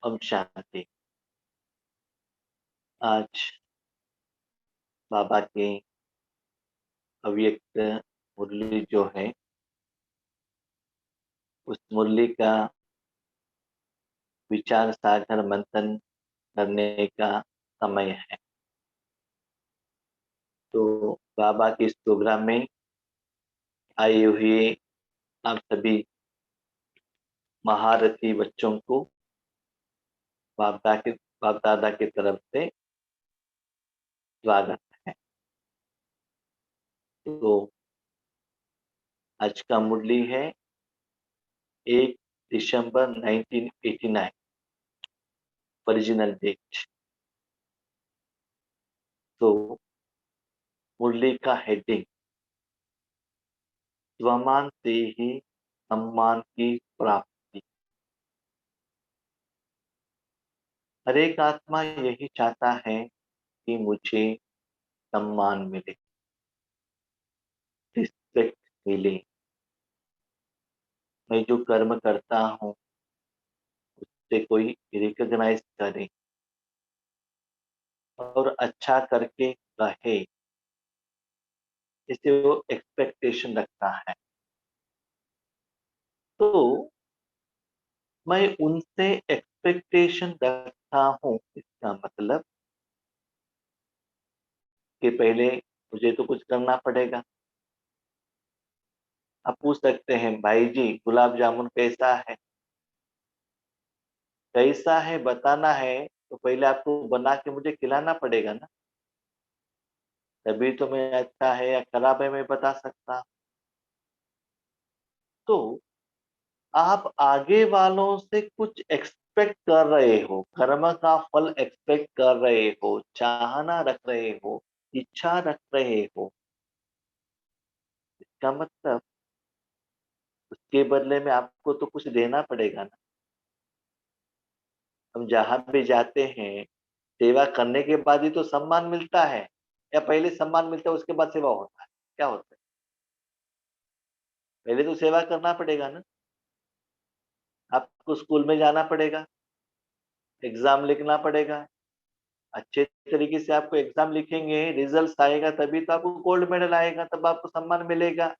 ओम शांति। आज बाबा के अव्यक्त मुरली जो है, उस मुरली का विचार सागर मंथन करने का समय है। तो बाबा के इस प्रोग्राम में आए हुए आप सभी महारथी बच्चों को बाप दादा की तरफ से स्वागत है। तो आज का मुरली है 1 दिसंबर 1989 ओरिजिनल डेट। तो मुरली का हेडिंग स्वमान से ही सम्मान की प्राप्ति। हर एक आत्मा यही चाहता है कि मुझे सम्मान मिले, रिस्पेक्ट मिले। मैं जो कर्म करता हूँ उससे कोई रिकॉग्नाइज करे और अच्छा करके कहे, इसे वो एक्सपेक्टेशन रखता है। तो मैं उनसे एक्सपेक्टेशन रखता हूँ, इसका मतलब कि पहले मुझे तो कुछ करना पड़ेगा। आप पूछ सकते हैं, भाई जी गुलाब जामुन कैसा है? कैसा है बताना है तो पहले आपको बना के मुझे खिलाना पड़ेगा ना, तभी तो मैं अच्छा है या खराब है मैं बता सकता। तो आप आगे वालों से कुछ एक्सपेक्ट कर रहे हो, कर्म का फल एक्सपेक्ट कर रहे हो, चाहना रख रहे हो, इच्छा रख रहे हो, इसका मतलब उसके बदले में आपको तो कुछ देना पड़ेगा ना। हम जहां भी जाते हैं, सेवा करने के बाद ही तो सम्मान मिलता है, या पहले सम्मान मिलता है उसके बाद सेवा होता है? क्या होता है? पहले तो सेवा करना पड़ेगा ना। आपको स्कूल में जाना पड़ेगा, एग्जाम लिखना पड़ेगा, अच्छे तरीके से आपको एग्जाम लिखेंगे, रिजल्ट आएगा, तभी तो आपको गोल्ड मेडल आएगा, तब आपको सम्मान मिलेगा।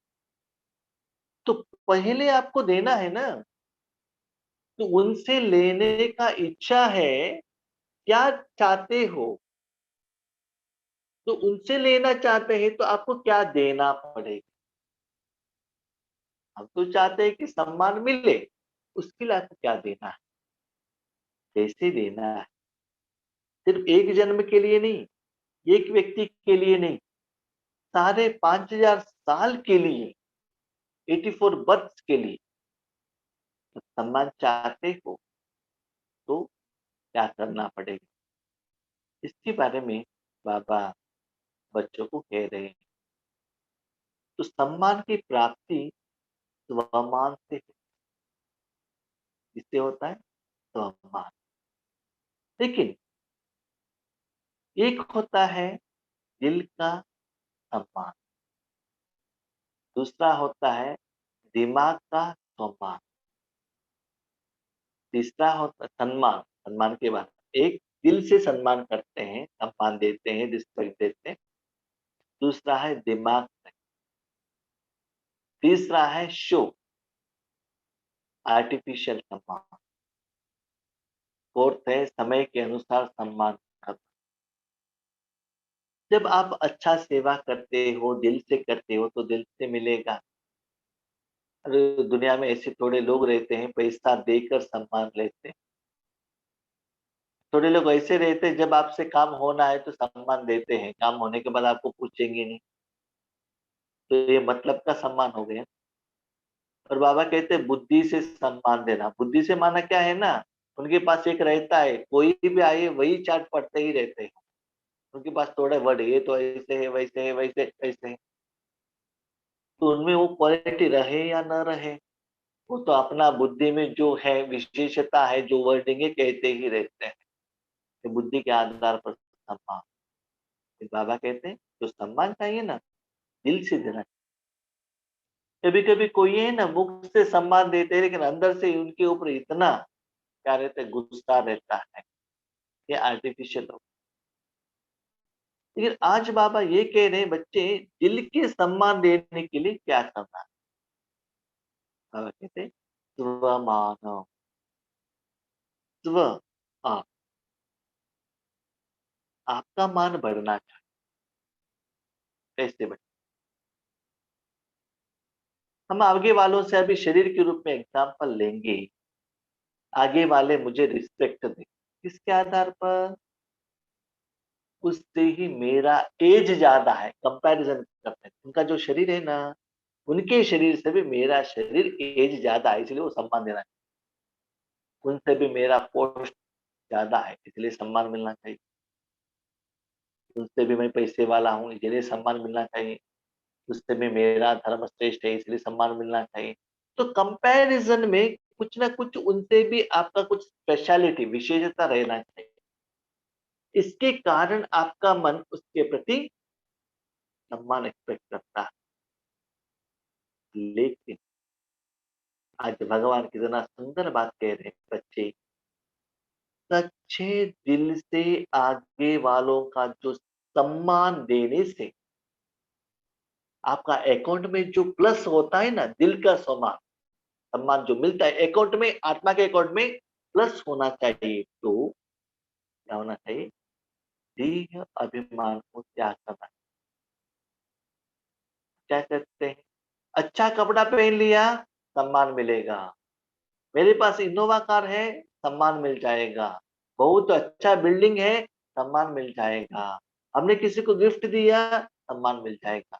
तो पहले आपको देना है ना। तो उनसे लेने का इच्छा है, क्या चाहते हो? तो उनसे लेना चाहते हैं तो आपको क्या देना पड़ेगा? हम तो चाहते हैं कि सम्मान मिले, उसके लिए आपको क्या देना है, कैसे देना है। सिर्फ एक जन्म के लिए नहीं, एक व्यक्ति के लिए नहीं, 5,500 साल के लिए, 84 बर्थ के लिए। तो सम्मान चाहते हो तो क्या करना पड़ेगा, इसके बारे में बाबा बच्चों को कह रहे हैं। तो सम्मान की प्राप्ति स्वमान से, किससे होता है? स्वमान। लेकिन एक होता है दिल का सम्मान, दूसरा होता है दिमाग का सम्मान, तीसरा होता सम्मान। सम्मान के बाद एक दिल से सम्मान करते हैं, सम्मान देते हैं, रिस्पेक्ट देते हैं। दूसरा है दिमाग से। तीसरा है शो, आर्टिफिशियल सम्मान। फोर्थ है समय के अनुसार सम्मान करना। जब आप अच्छा सेवा करते हो, दिल से करते हो, तो दिल से मिलेगा। अरे दुनिया में ऐसे थोड़े लोग रहते हैं पैसा देकर सम्मान लेते हैं। थोड़े लोग ऐसे रहते हैं, जब आपसे काम होना है तो सम्मान देते हैं, काम होने के बाद आपको पूछेंगे नहीं। तो ये मतलब का सम्मान हो गया। और बाबा कहते हैं बुद्धि से सम्मान देना। बुद्धि से माना क्या है ना, उनके पास एक रहता है, कोई भी आए वही चार्ट पढ़ते ही रहते हैं। उनके पास थोड़े वर्ड, ये तो ऐसे है, वैसे है, वैसे ऐसे है। तो उनमें वो क्वालिटी रहे या न रहे, वो तो अपना बुद्धि में जो है विशेषता है, जो वर्डिंग है, कहते ही रहते हैं। तो बुद्धि के आधार पर सम्मान। फिर बाबा कहते हैं जो सम्मान चाहिए ना, दिल से देना। कभी कभी कोई है ना, मुख से सम्मान देते हैं लेकिन अंदर से उनके ऊपर इतना क्या रहता है, गुस्सा रहता है, ये आर्टिफिशियल हो। लेकिन आज बाबा ये कह रहे हैं बच्चे दिल के सम्मान देने के लिए क्या करना है। बाबा कहते हैं स्वमान, स्व, आप, आपका मान बढ़ना चाहिए। कैसे बढ़े, हम आगे वालों से अभी शरीर के रूप में एग्जाम्पल लेंगे। आगे वाले मुझे रिस्पेक्ट दें, किसके आधार पर, उससे ही मेरा एज ज्यादा है, कंपैरिजन करते हैं। उनका जो शरीर है ना, उनके शरीर से भी मेरा शरीर एज ज्यादा है, इसलिए वो सम्मान देना चाहिए। उनसे भी मेरा पोस्ट ज्यादा है, इसलिए सम्मान मिलना चाहिए। उनसे भी मैं पैसे वाला हूँ, इसलिए सम्मान मिलना चाहिए। उससे भी मेरा धर्म श्रेष्ठ है, इसलिए सम्मान मिलना चाहिए। तो कंपैरिजन में कुछ ना कुछ उनसे भी आपका कुछ स्पेशलिटी, विशेषता रहना चाहिए। इसके कारण आपका मन उसके प्रति सम्मान एक्सपेक्ट करता है। लेकिन आज भगवान कितना सुंदर बात कह रहे हैं बच्चे, सच्चे दिल से आगे वालों का जो सम्मान देने से आपका अकाउंट में जो प्लस होता है ना, दिल का सम्मान, सम्मान जो मिलता है अकाउंट में, आत्मा के अकाउंट में प्लस होना चाहिए। तो क्या होना चाहिए, देह अभिमान को त्याग करना। क्या कहते हैं, अच्छा कपड़ा पहन लिया, सम्मान मिलेगा। मेरे पास इनोवा कार है, सम्मान मिल जाएगा। बहुत अच्छा बिल्डिंग है, सम्मान मिल जाएगा। हमने किसी को गिफ्ट दिया, सम्मान मिल जाएगा।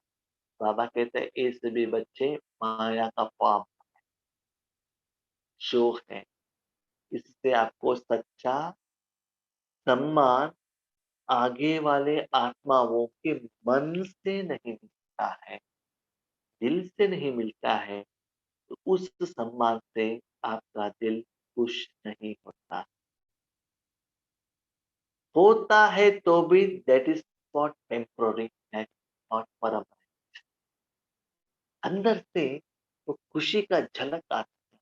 बाबा कहते हैं ये सभी बच्चे माया का पाप, शो है। इससे आपको सच्चा सम्मान आगे वाले आत्माओं के मन से नहीं मिलता है, दिल से नहीं मिलता है। तो उस सम्मान से आपका दिल खुश नहीं होता है तो भी that is not temporary, that not permanent. अंदर से वो खुशी का झलक आता है।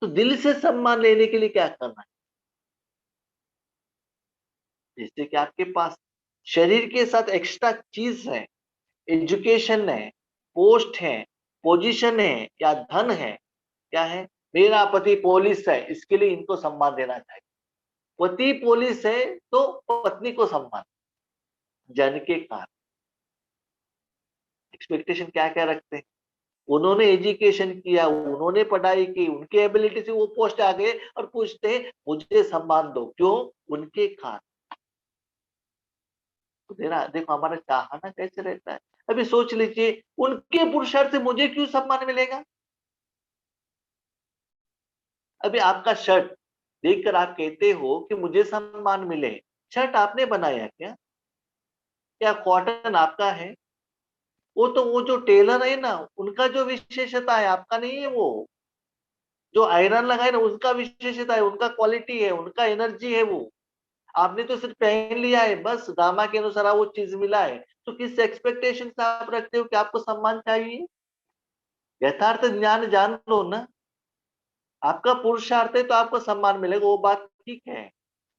तो दिल से सम्मान लेने के लिए क्या करना है, जैसे कि आपके पास शरीर के साथ एक्स्ट्रा चीज है, एजुकेशन है, पोस्ट है, पोजीशन है या धन है। क्या है, मेरा पति पुलिस है, इसके लिए इनको सम्मान देना चाहिए। पति पुलिस है तो पत्नी को सम्मान, जन के कारण एक्सपेक्टेशन क्या क्या रखते हैं। उन्होंने एजुकेशन किया, उन्होंने पढ़ाई की, उनके एबिलिटी से वो पोस्ट आ गए और पूछते हैं मुझे सम्मान दो, क्यों, उनके कारण। तो तेरा देखो हमारा चाहना कैसे रहता है। अभी सोच लीजिए, उनके पुरुषार्थ से मुझे क्यों सम्मान मिलेगा। अभी आपका शर्ट देखकर आप कहते हो कि मुझे सम्मान मिले, शर्ट आपने बनाया क्या, क्या कॉटन आपका है। वो तो वो जो टेलर है ना, उनका जो विशेषता है, आपका नहीं है। वो जो आयरन लगाए ना, उसका विशेषता है, उनका क्वालिटी है, उनका एनर्जी है वो। आपने तो सिर्फ पहन लिया है, बस गामा के अनुसार वो चीज मिला है। तो किस एक्सपेक्टेशन से आप रखते हो कि आपको सम्मान चाहिए। यथार्थ ज्ञान जान लो ना, आपका पुरुषार्थ है तो आपको सम्मान मिलेगा, वो बात ठीक है।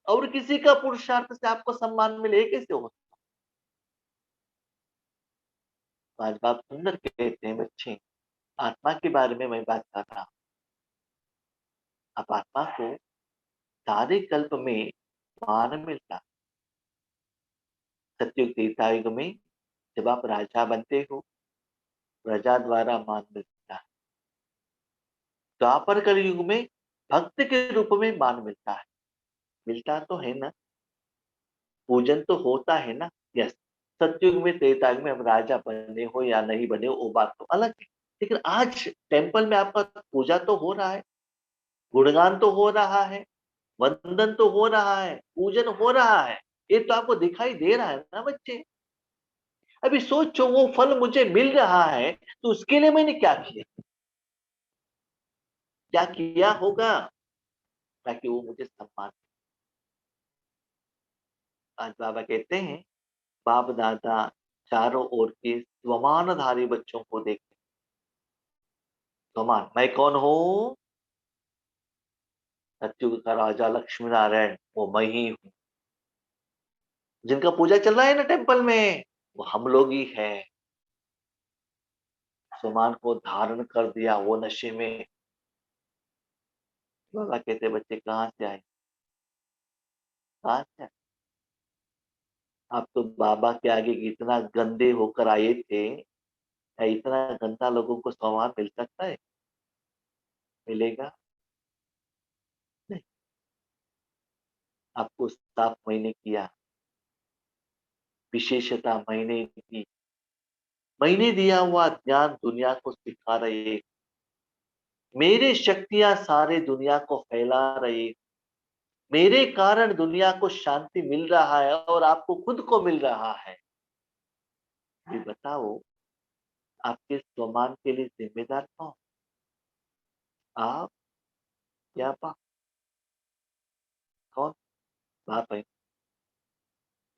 और किसी का पुरुषार्थ से आपको सम्मान मिले, ये कैसे हो। आज बात सुंदर कहते हैं बच्चे, आत्मा के बारे में मैं बात कर रहा हूँ। आप आत्मा को सारे कल्प में मान मिलता, सत्युग त्रेता युग में जब आप राजा बनते हो, प्रजा द्वारा मान मिलता है। द्वापर कलयुग में भक्त के रूप में मान मिलता है। मिलता तो है ना, पूजन तो होता है ना। यस, सतयुग में त्रेता युग में हम राजा बने हो या नहीं बने हो, वो बात तो अलग है। लेकिन आज टेम्पल में आपका पूजा तो हो रहा है, गुणगान तो हो रहा है, वंदन तो हो रहा है, पूजन हो रहा है। ये तो आपको दिखाई दे रहा है ना बच्चे। अभी सोचो, वो फल मुझे मिल रहा है तो उसके लिए मैंने क्या किया, क्या किया होगा, ताकि वो मुझे सम्मान। आज बाबा कहते हैं, बाप दादा चारों ओर के स्वमानधारी बच्चों को देखते। स्वमान मैं कौन हूं, सतयुग का राजा लक्ष्मी नारायण वो मैं ही हूँ। जिनका पूजा चल रहा है ना टेम्पल में, वो हम लोग ही है। मुसलमान को धारण कर दिया वो नशे में। बाबा कहते बच्चे कहाँ से आए, कहाँ से आए? आप तो बाबा के आगे इतना गंदे होकर आए थे, क्या इतना गंदा लोगों को सम्मान मिल सकता है? मिलेगा नहीं। आपको साफ मैंने किया, विशेषता मैंने दी, मैंने दिया हुआ ज्ञान दुनिया को सिखा रहे, मेरे शक्तियां सारे दुनिया को फैला रही, मेरे कारण दुनिया को शांति मिल रहा है और आपको खुद को मिल रहा है। ये बताओ, आपके सम्मान के लिए जिम्मेदार कौन? आप या बाप? कौन? बाप है।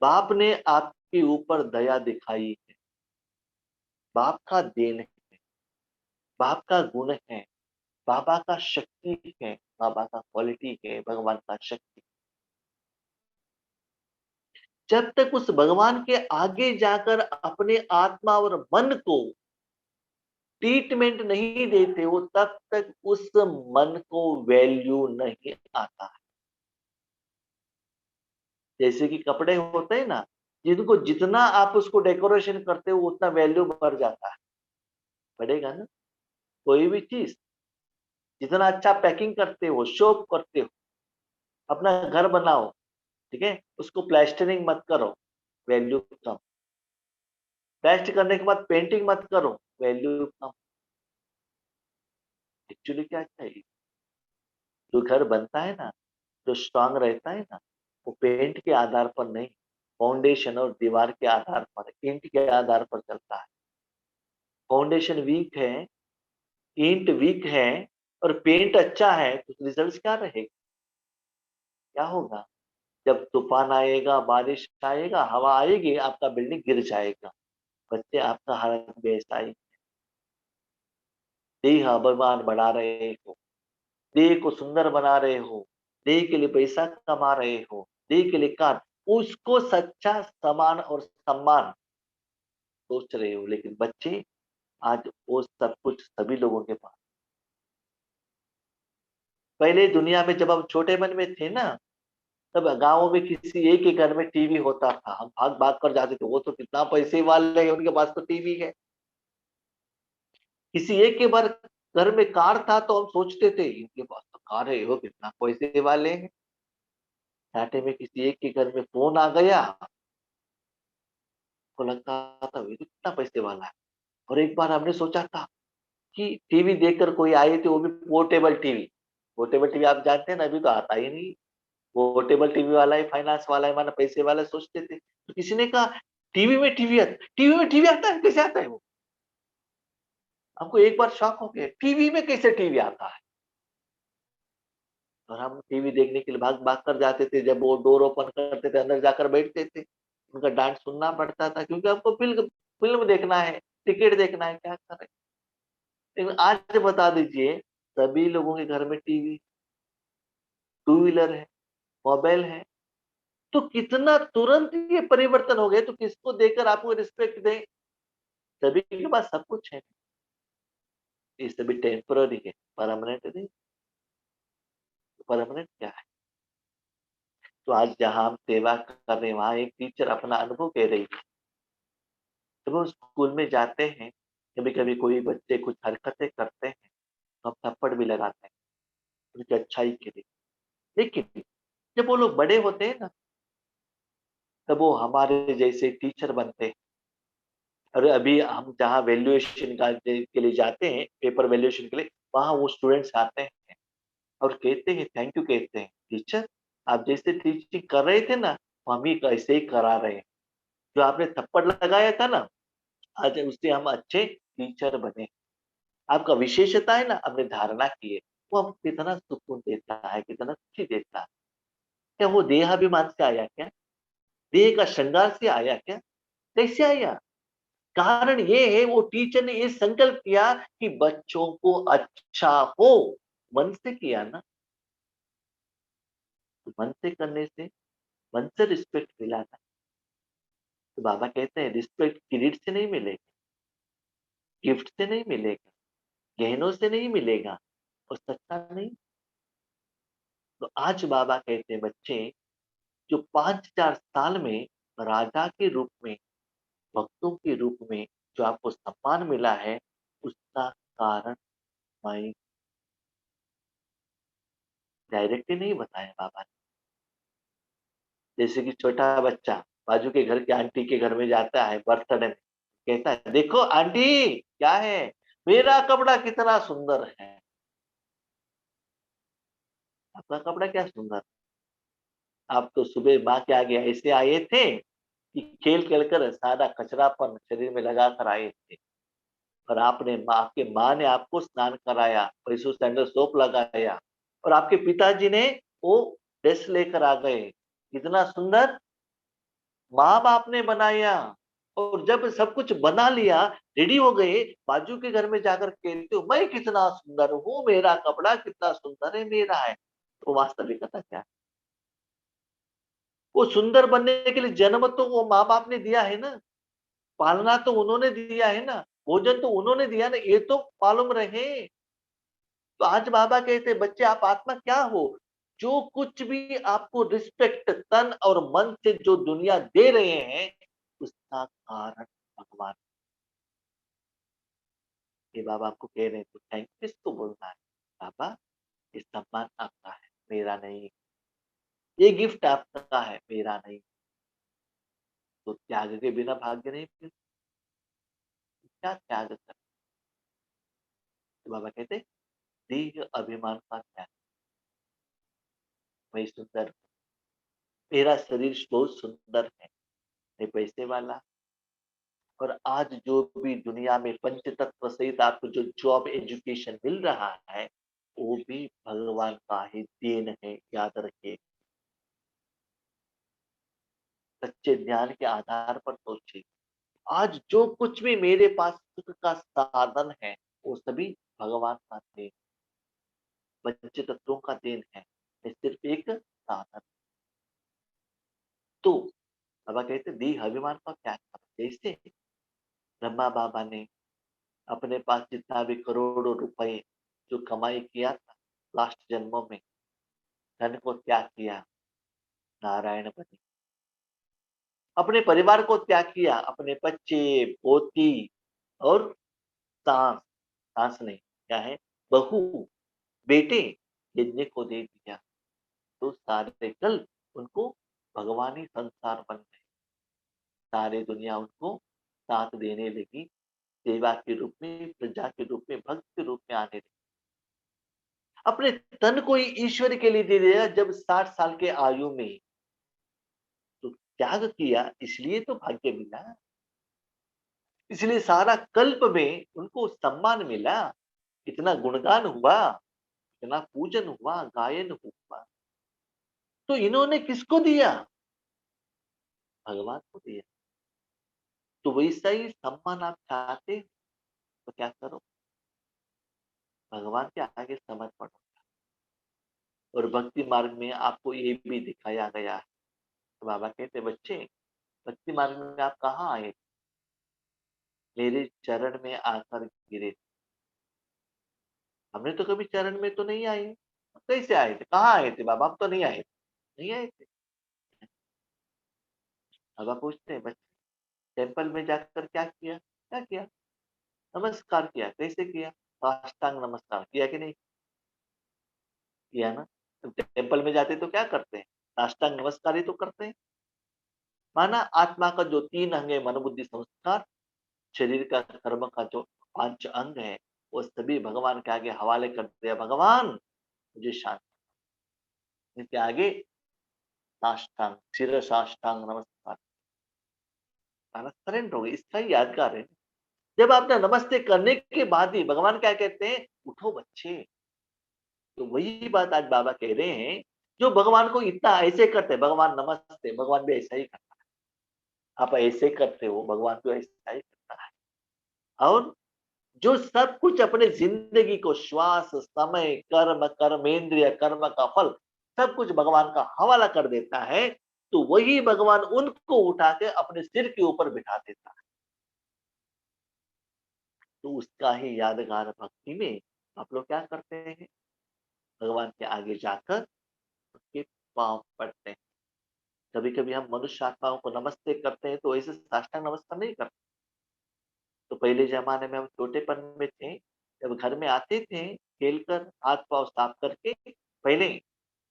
बाप ने आपके ऊपर दया दिखाई है, बाप का देन है, बाप का गुण है, बाबा का शक्ति है, बाबा का क्वालिटी है, भगवान का शक्ति। जब तक उस भगवान के आगे जाकर अपने आत्मा और मन को ट्रीटमेंट नहीं देते हो, तब तक उस मन को वैल्यू नहीं आता है। जैसे कि कपड़े होते हैं ना, जिनको जितना आप उसको डेकोरेशन करते हो उतना वैल्यू बढ़ जाता है, बढ़ेगा ना। कोई भी चीज जितना अच्छा पैकिंग करते हो, शो करते हो, अपना घर बनाओ, ठीक है, उसको प्लास्टरिंग मत करो, वैल्यू कम। प्लास्टर करने के बाद पेंटिंग मत करो, वैल्यू कम। एक्चुअली क्या चाहिए? जो घर बनता है ना, जो स्ट्रांग रहता है ना, वो पेंट के आधार पर नहीं, फाउंडेशन और दीवार के आधार पर, ईंट के आधार पर चलता है। फाउंडेशन वीक है, ईंट वीक है, और पेंट अच्छा है, तो रिजल्ट क्या रहेगा? क्या होगा? जब तूफान आएगा, बारिश आएगा, हवा आएगी, आपका बिल्डिंग गिर जाएगा। बच्चे, आपका हालत भी ऐसा ही। देह अभिमान बढ़ा रहे हो, देह को सुंदर बना रहे हो, देह के लिए पैसा कमा रहे हो, देह के लिए कार, उसको सच्चा समान और सम्मान सोच रहे हो। लेकिन बच्चे, आज वो सब कुछ सभी लोगों के पास। पहले दुनिया में जब हम छोटे मन में थे ना, तब गाँव में किसी एक के घर में टीवी होता था, हम भाग भाग कर जाते थे, वो तो कितना पैसे वाले हैं, उनके पास तो टीवी है। किसी एक के बार घर में कार था तो हम सोचते थे इनके पास तो कार है, वो कितना पैसे वाले हैं। चाटे में किसी एक के घर में फोन आ गया, को लगता था ये तो कितना पैसे वाला है। और एक बार हमने सोचा था कि टीवी देखकर कोई आए थे, वो भी पोर्टेबल टीवी। पोर्टेबल टीवी आप जानते हैं ना, अभी तो आता ही नहीं। पोर्टेबल टीवी वाला ही फाइनेंस वाला है, माना पैसे वाला सोचते थे। तो किसी ने कहा टीवी में टीवी आता, टीवी में टीवी आता है, कैसे आता है वो? हमको एक बार शॉक हो गया, टीवी में कैसे टीवी आता है? और हम टीवी देखने के लिए भाग भाग कर जाते थे, जब वो डोर ओपन करते थे अंदर जाकर बैठते थे। उनका डांट सुनना पड़ता था, क्योंकि हमको फिल्म फिल्म देखना है, टिकट देखना है, क्या करें। लेकिन आज बता दीजिए, सभी लोगों के घर में टीवी, टू व्हीलर है, मोबाइल है, तो कितना तुरंत ये परिवर्तन हो गए। तो किसको देकर आपको रिस्पेक्ट दें? सभी के पास सब कुछ है, ये सभी टेम्पररी है, परमानेंट नहीं। परमानेंट क्या है? तो आज जहाँ हम सेवा कर रहे हैं, वहां एक टीचर अपना अनुभव कह रही है। जब वो स्कूल में जाते हैं, कभी कभी कोई बच्चे कुछ हरकतें करते हैं, तो हम थप्पड़ भी लगाते हैं उनकी अच्छाई के लिए। लेकिन जब वो लोग बड़े होते हैं ना, तब वो हमारे जैसे टीचर बनते हैं। और अभी हम जहाँ वैल्यूएशन का के लिए जाते हैं, पेपर वैल्यूएशन के लिए, वहां वो स्टूडेंट्स आते हैं और कहते हैं, थैंक यू कहते हैं, टीचर आप जैसे टीचिंग कर रहे थे ना, वो हम ही ऐसे ही करा रहे हैं। जो आपने थप्पड़ लगाया था ना, आज उससे हम अच्छे टीचर बने। आपका विशेषता है ना, आपने धारणा की है, वो हमको कितना सुकून देता है, कितना खुशी देता है। क्या वो देहाभिमान से आया क्या? देह का श्रृंगार से आया क्या? कैसे आया? कारण ये है, वो टीचर ने ये संकल्प किया कि बच्चों को अच्छा हो, मन से किया ना। मन से करने से मन से रिस्पेक्ट मिला था। तो बाबा कहते हैं रिस्पेक्ट किरीट से नहीं मिलेगा, गिफ्ट से नहीं मिलेगा, गहनों से नहीं मिलेगा और सच्चा नहीं। तो आज बाबा कहते हैं बच्चे, जो 5,000 साल में राजा के रूप में, भक्तों के रूप में जो आपको सम्मान मिला है, उसका कारण मैं डायरेक्टली नहीं बताया बाबा ने। जैसे कि छोटा बच्चा बाजू के घर की आंटी के घर में जाता है बर्थडे में, कहता है देखो आंटी क्या है, मेरा कपड़ा कितना सुंदर है। आपका कपड़ा क्या सुंदर, आप तो सुबह माँ के आगे ऐसे आए थे कि खेल खेल कर सारा कचरापन शरीर में लगा कर आए थे, और आपने आपके माँ ने आपको स्नान कराया, पैसों सैंडल सोप लगाया, और आपके पिताजी ने वो ड्रेस लेकर आ गए, कितना सुंदर माँ बाप ने बनाया। और जब सब कुछ बना लिया, रेडी हो गए, बाजू के घर में जाकर कहते हो मैं कितना सुंदर हूँ, मेरा कपड़ा कितना सुंदर है, मेरा है। तो वास्तविकता क्या है? वो सुंदर बनने के लिए जन्म तो वो माँ बाप ने दिया है ना, पालना तो उन्होंने दिया है ना, भोजन तो उन्होंने दिया ना, ये तो मालूम रहे। तो आज बाबा कहते बच्चे आप आत्मा क्या हो, जो कुछ भी आपको रिस्पेक्ट तन और मन से जो दुनिया दे रहे हैं, उसका कारण भगवान। ये बाबा आपको कह रहे हैं तो थैंक यू किसको बोलना है? बाबा ये सम्मान आपका है, मेरा नहीं। ये गिफ्ट आपका है, मेरा नहीं। तो त्याग के बिना भाग्य नहीं मिलता। क्या त्याग कर? तो बाबा कहते देह अभिमान का त्याग। मैं सुंदर हूं, मेरा शरीर बहुत सुंदर है, मैं पैसे वाला। और आज जो भी दुनिया में पंचतत्व सहित आपको जो जॉब एजुकेशन मिल रहा है, वो भी भगवान का ही देन है, याद रखिए। सच्चे ज्ञान के आधार पर सोचिए। आज जो कुछ भी मेरे पास सुख का साधन है, वो सभी भगवान का देन, पंचतत्वों का देन है। मैं सिर्फ एक साधन। तो बाबा कहते देह अभिमान का त्याग करो। जैसे ब्रह्मा बाबा ने अपने पास जितना भी करोड़ों रुपए जो कमाई किया था लास्ट जन्मों में, धन को त्याग किया, नारायण बने। अपने परिवार को त्याग किया, अपने बच्चे पोती और सास, सास नहीं क्या है, बहू बेटे यज्ञ को दे दिया। तो सारे कल उनको भगवान ही संसार बन गए। सारे दुनिया उनको साथ देने लगी, सेवा के रूप में, प्रजा के रूप में, भक्त के रूप में आने लगी। अपने तन को ही ईश्वर के लिए दे दिया जब 60 साल के आयु में। तो त्याग किया, इसलिए तो भाग्य मिला, इसलिए सारा कल्प में उनको सम्मान मिला, इतना गुणगान हुआ, इतना पूजन हुआ, गायन हुआ। तो इन्होंने किसको दिया? भगवान को दिया। तो वैसा ही सम्मान आप चाहते हो, तो क्या करो, भगवान के आगे समर्पण हो। और भक्ति मार्ग में आपको ये भी दिखाया गया है। तो बाबा कहते बच्चे, भक्ति मार्ग में आप कहाँ आए? मेरे चरण में आकर गिरे। हमने तो कभी चरण में तो नहीं आए। कैसे आए थे, कहाँ आए थे बाबा? हम तो नहीं आए थे, नहीं आए थे। बाबा पूछते हैं बच्चे, टेम्पल में जाकर क्या किया? क्या किया? नमस्कार किया। कैसे किया? साष्टांग नमस्कार किया कि नहीं किया ना? तो टेम्पल में जाते तो क्या करते हैं? साष्टांग नमस्कार ही तो करते हैं। माना आत्मा का जो 3 अंग है, मन बुद्धि संस्कार, शरीर का कर्म का जो 5 अंग है, वो सभी भगवान के आगे हवाले कर दिया। भगवान मुझे शांति, इनके आगे साष्टांग, सिर साष्टांग नमस्कार, माना सरेंडर हो गई। इसका ही यादगार है। जब आपने नमस्ते करने के बाद ही भगवान क्या कहते हैं? उठो बच्चे। तो वही बात आज बाबा कह रहे हैं, जो भगवान को इतना ऐसे करते हैं, भगवान नमस्ते, भगवान भी ऐसा ही करता है। आप ऐसे करते हो, भगवान भी ऐसा ही करता है। और जो सब कुछ अपने जिंदगी को, श्वास, समय, कर्म, कर्मेंद्रिय, कर्म का फल, सब कुछ भगवान का हवाला कर देता है, तो वही भगवान उनको उठा के अपने सिर के ऊपर बिठा देता है। तो उसका ही यादगार भक्ति में आप लोग क्या करते हैं? भगवान के आगे जाकर उसके पाँव पड़ते हैं। कभी-कभी हम मनुष्य आत्माओं को नमस्ते करते हैं, तो ऐसे साष्टांग नमस्कार नहीं करते। तो पहले ज़माने में हम छोटेपन में थे, जब घर में आते थे, खेलकर हाथ-पाँव साफ करके पहले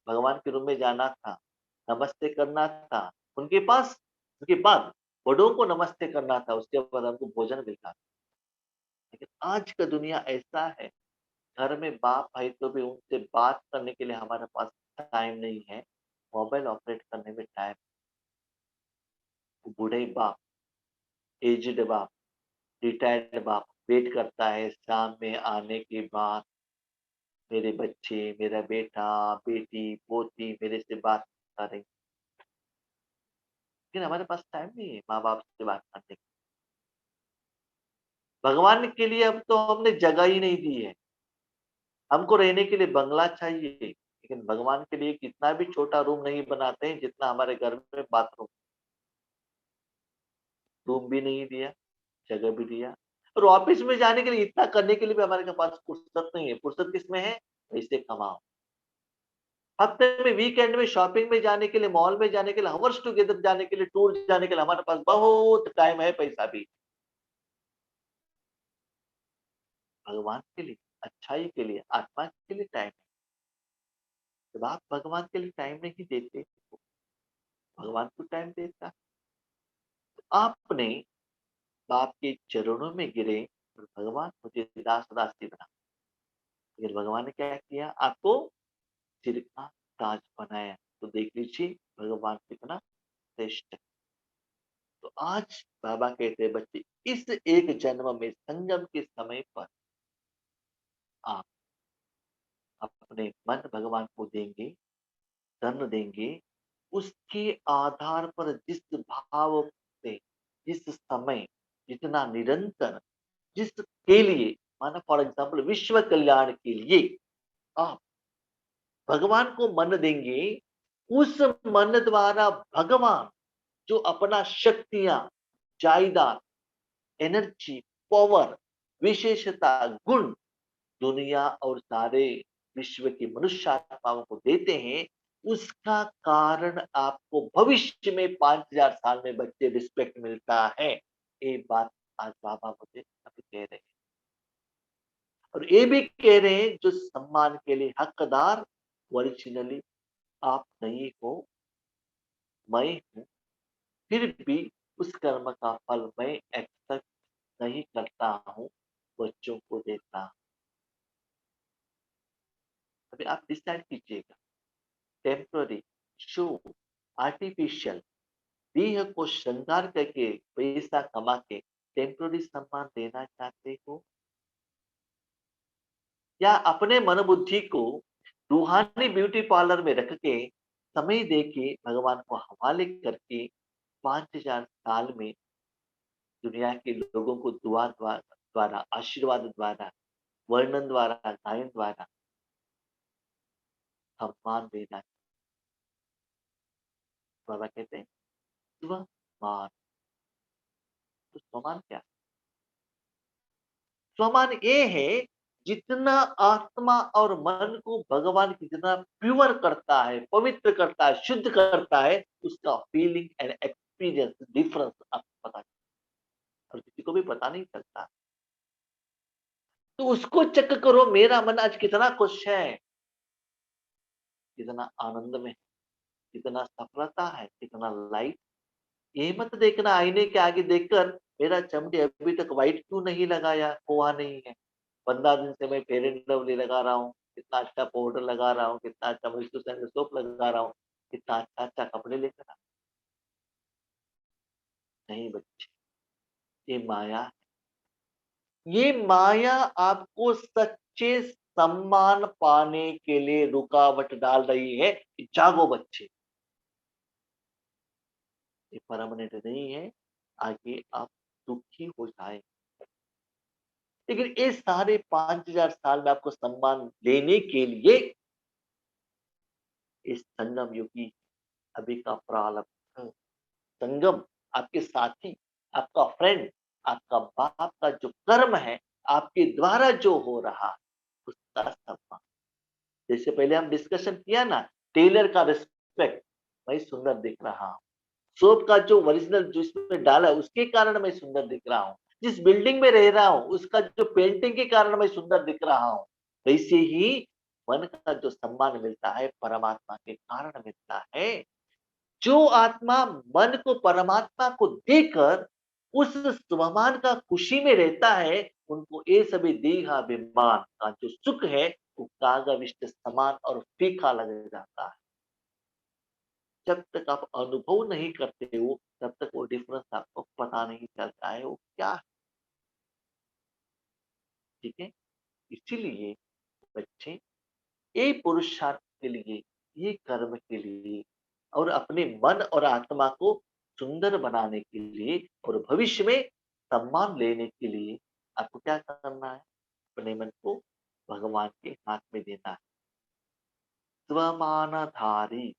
भगवान के रूम में जाना था, नमस्ते करना था, उनके पास उसके बाद बड़ों को नमस्ते करना था, उसके बाद हमको भोजन मिलता था। लेकिन आज का दुनिया ऐसा है, घर में बाप-भाई तो भी उनसे बात करने के लिए हमारे पास टाइम नहीं है, मोबाइल ऑपरेट करने में टाइम। बूढ़े बाप, एज्ड बाप, रिटायर्ड बाप वेट करता है शाम में आने के बाद मेरे बच्चे, मेरा बेटा, बेटी, पोती मेरे से बात करें। लेकिन हमारे पास टाइम नहीं है माँ-बाप से बात करने की। भगवान के लिए अब तो हमने जगह ही नहीं दी है। हमको रहने के लिए बंगला चाहिए, लेकिन भगवान के लिए कितना भी छोटा रूम नहीं बनाते हैं जितना हमारे घर में बाथरूम। रूम भी नहीं दिया, जगह भी दिया और ऑफिस में जाने के लिए इतना करने के लिए भी हमारे के पास फुर्सत नहीं है। फुर्सत किसमें है? पैसे कमाओ। हफ्ते में वीकेंड में शॉपिंग में जाने के लिए, मॉल में जाने के लिए, हॉवर्स टुगेदर जाने के लिए, टूर जाने के लिए हमारे पास बहुत टाइम है, पैसा भी। भगवान के लिए, अच्छाई के लिए, आत्मा के लिए टाइम है। जब आप भगवान के लिए टाइम नहीं देते, तो भगवान को टाइम देता है। तो आपने बाप के चरणों में गिरे और भगवान मुझे दास-दासी बना। लेकिन भगवान ने क्या किया? आपको सिर का ताज बनाया। तो देख लीजिए भगवान कितना श्रेष्ठ है। तो आज बाबा कहते हैं बच्चे इस एक जन्म में संगम के समय पर आप अपने मन भगवान को देंगे, धन देंगे, उसके आधार पर जिस भाव से, जिस समय, जितना निरंतर, जिसके लिए माना फॉर एग्जाम्पल विश्व कल्याण के लिए आप भगवान को मन देंगे, उस मन द्वारा भगवान जो अपना शक्तियां, जायदाद, एनर्जी, पावर, विशेषता, गुण दुनिया और सारे विश्व की मनुष्य आत्माओं को देते हैं, उसका कारण आपको भविष्य में 5000 साल में बच्चे रिस्पेक्ट मिलता है। ये बात आज बाबा मुझे अभी कह रहे हैं और ये भी कह रहे हैं जो सम्मान के लिए हकदार ओरिजिनली आप नहीं हो, मैं हूं। फिर भी उस कर्म का फल मैं एक्सेप्ट नहीं करता हूँ, बच्चों को देता हूँ। अभी आप डिसाइड कीजिएगा, टेम्पररी, शो, आर्टिफिशियल देह को श्रृंगार करके पैसा कमा के टेम्पररी सम्मान देना चाहते हो या अपने मन बुद्धि को रूहानी ब्यूटी पार्लर में रख के समय दे के भगवान को हवाले करके 5000 साल में दुनिया के लोगों को दुआ द्वारा, आशीर्वाद द्वारा, वर्णन द्वारा, गायन द्वारा सम्मान देना। बाबा कहते हैं स्वमान। तो स्वमान क्या? स्वमान ये है जितना आत्मा और मन को भगवान जितना प्योर करता है, पवित्र करता है, शुद्ध करता है, उसका फीलिंग एंड एक्सपीरियंस डिफरेंस आपको पता और किसी को भी पता नहीं चलता। तो उसको चेक करो, मेरा मन आज कितना खुश है, कितना आनंद में, कितना सफलता है, कितना लाइट। ये मत देखना आईने के आगे देखकर मेरा चमड़ी अभी तक व्हाइट क्यों नहीं लगाया, हुआ नहीं है। 15 दिन से मैं फेयर एंड लवली लगा रहा हूँ, कितना अच्छा पाउडर लगा रहा हूँ, कितना अच्छा मॉइस्चर सैंडल सोप लगा रहा हूँ, कितना अच्छा-अच्छा कपड़े लेकर आ नहीं बच्चे, ये माया है। ये माया आपको सच्चे सम्मान पाने के लिए रुकावट डाल रही है कि जागो बच्चे, ये परमानेंट नहीं है, आगे आप दुखी हो जाएँ। लेकिन ये सारे 5000 साल में आपको सम्मान देने के लिए इस संगम युगी अभी का प्रारब्ध। संगम आपके साथी, आपका फ्रेंड, आपका बाप का जो कर्म है, आपके द्वारा जो हो रहा है, उसका सम्मान। जैसे पहले हम डिस्कशन किया ना, टेलर का रिस्पेक्ट, मैं सुंदर दिख रहा हूँ। सोप का जो ओरिजिनल जो इसमें डाला उसके कारण मैं सुंदर दिख रहा हूँ। जिस बिल्डिंग में रह रहा हूँ उसका जो पेंटिंग के कारण मैं सुंदर दिख रहा हूँ। वैसे ही मन का जो सम्मान मिलता है परमात्मा के कारण मिलता है। जो आत्मा मन को परमात्मा को देकर उस स्वमान का खुशी में रहता है, उनको ये सभी देहाभिमान का जो सुख है वो कागाविष्ट समान और फीका लग जाता है। जब तक आप अनुभव नहीं करते हो तब तक वो डिफरेंस आपको पता नहीं चलता है वो क्या है। ठीक है, इसीलिए बच्चे ये पुरुषार्थ के लिए, ये कर्म के लिए और अपने मन और आत्मा को सुंदर बनाने के लिए और भविष्य में सम्मान लेने के लिए आपको क्या करना है? अपने मन को भगवान के हाथ में देना है। स्वमानधारी,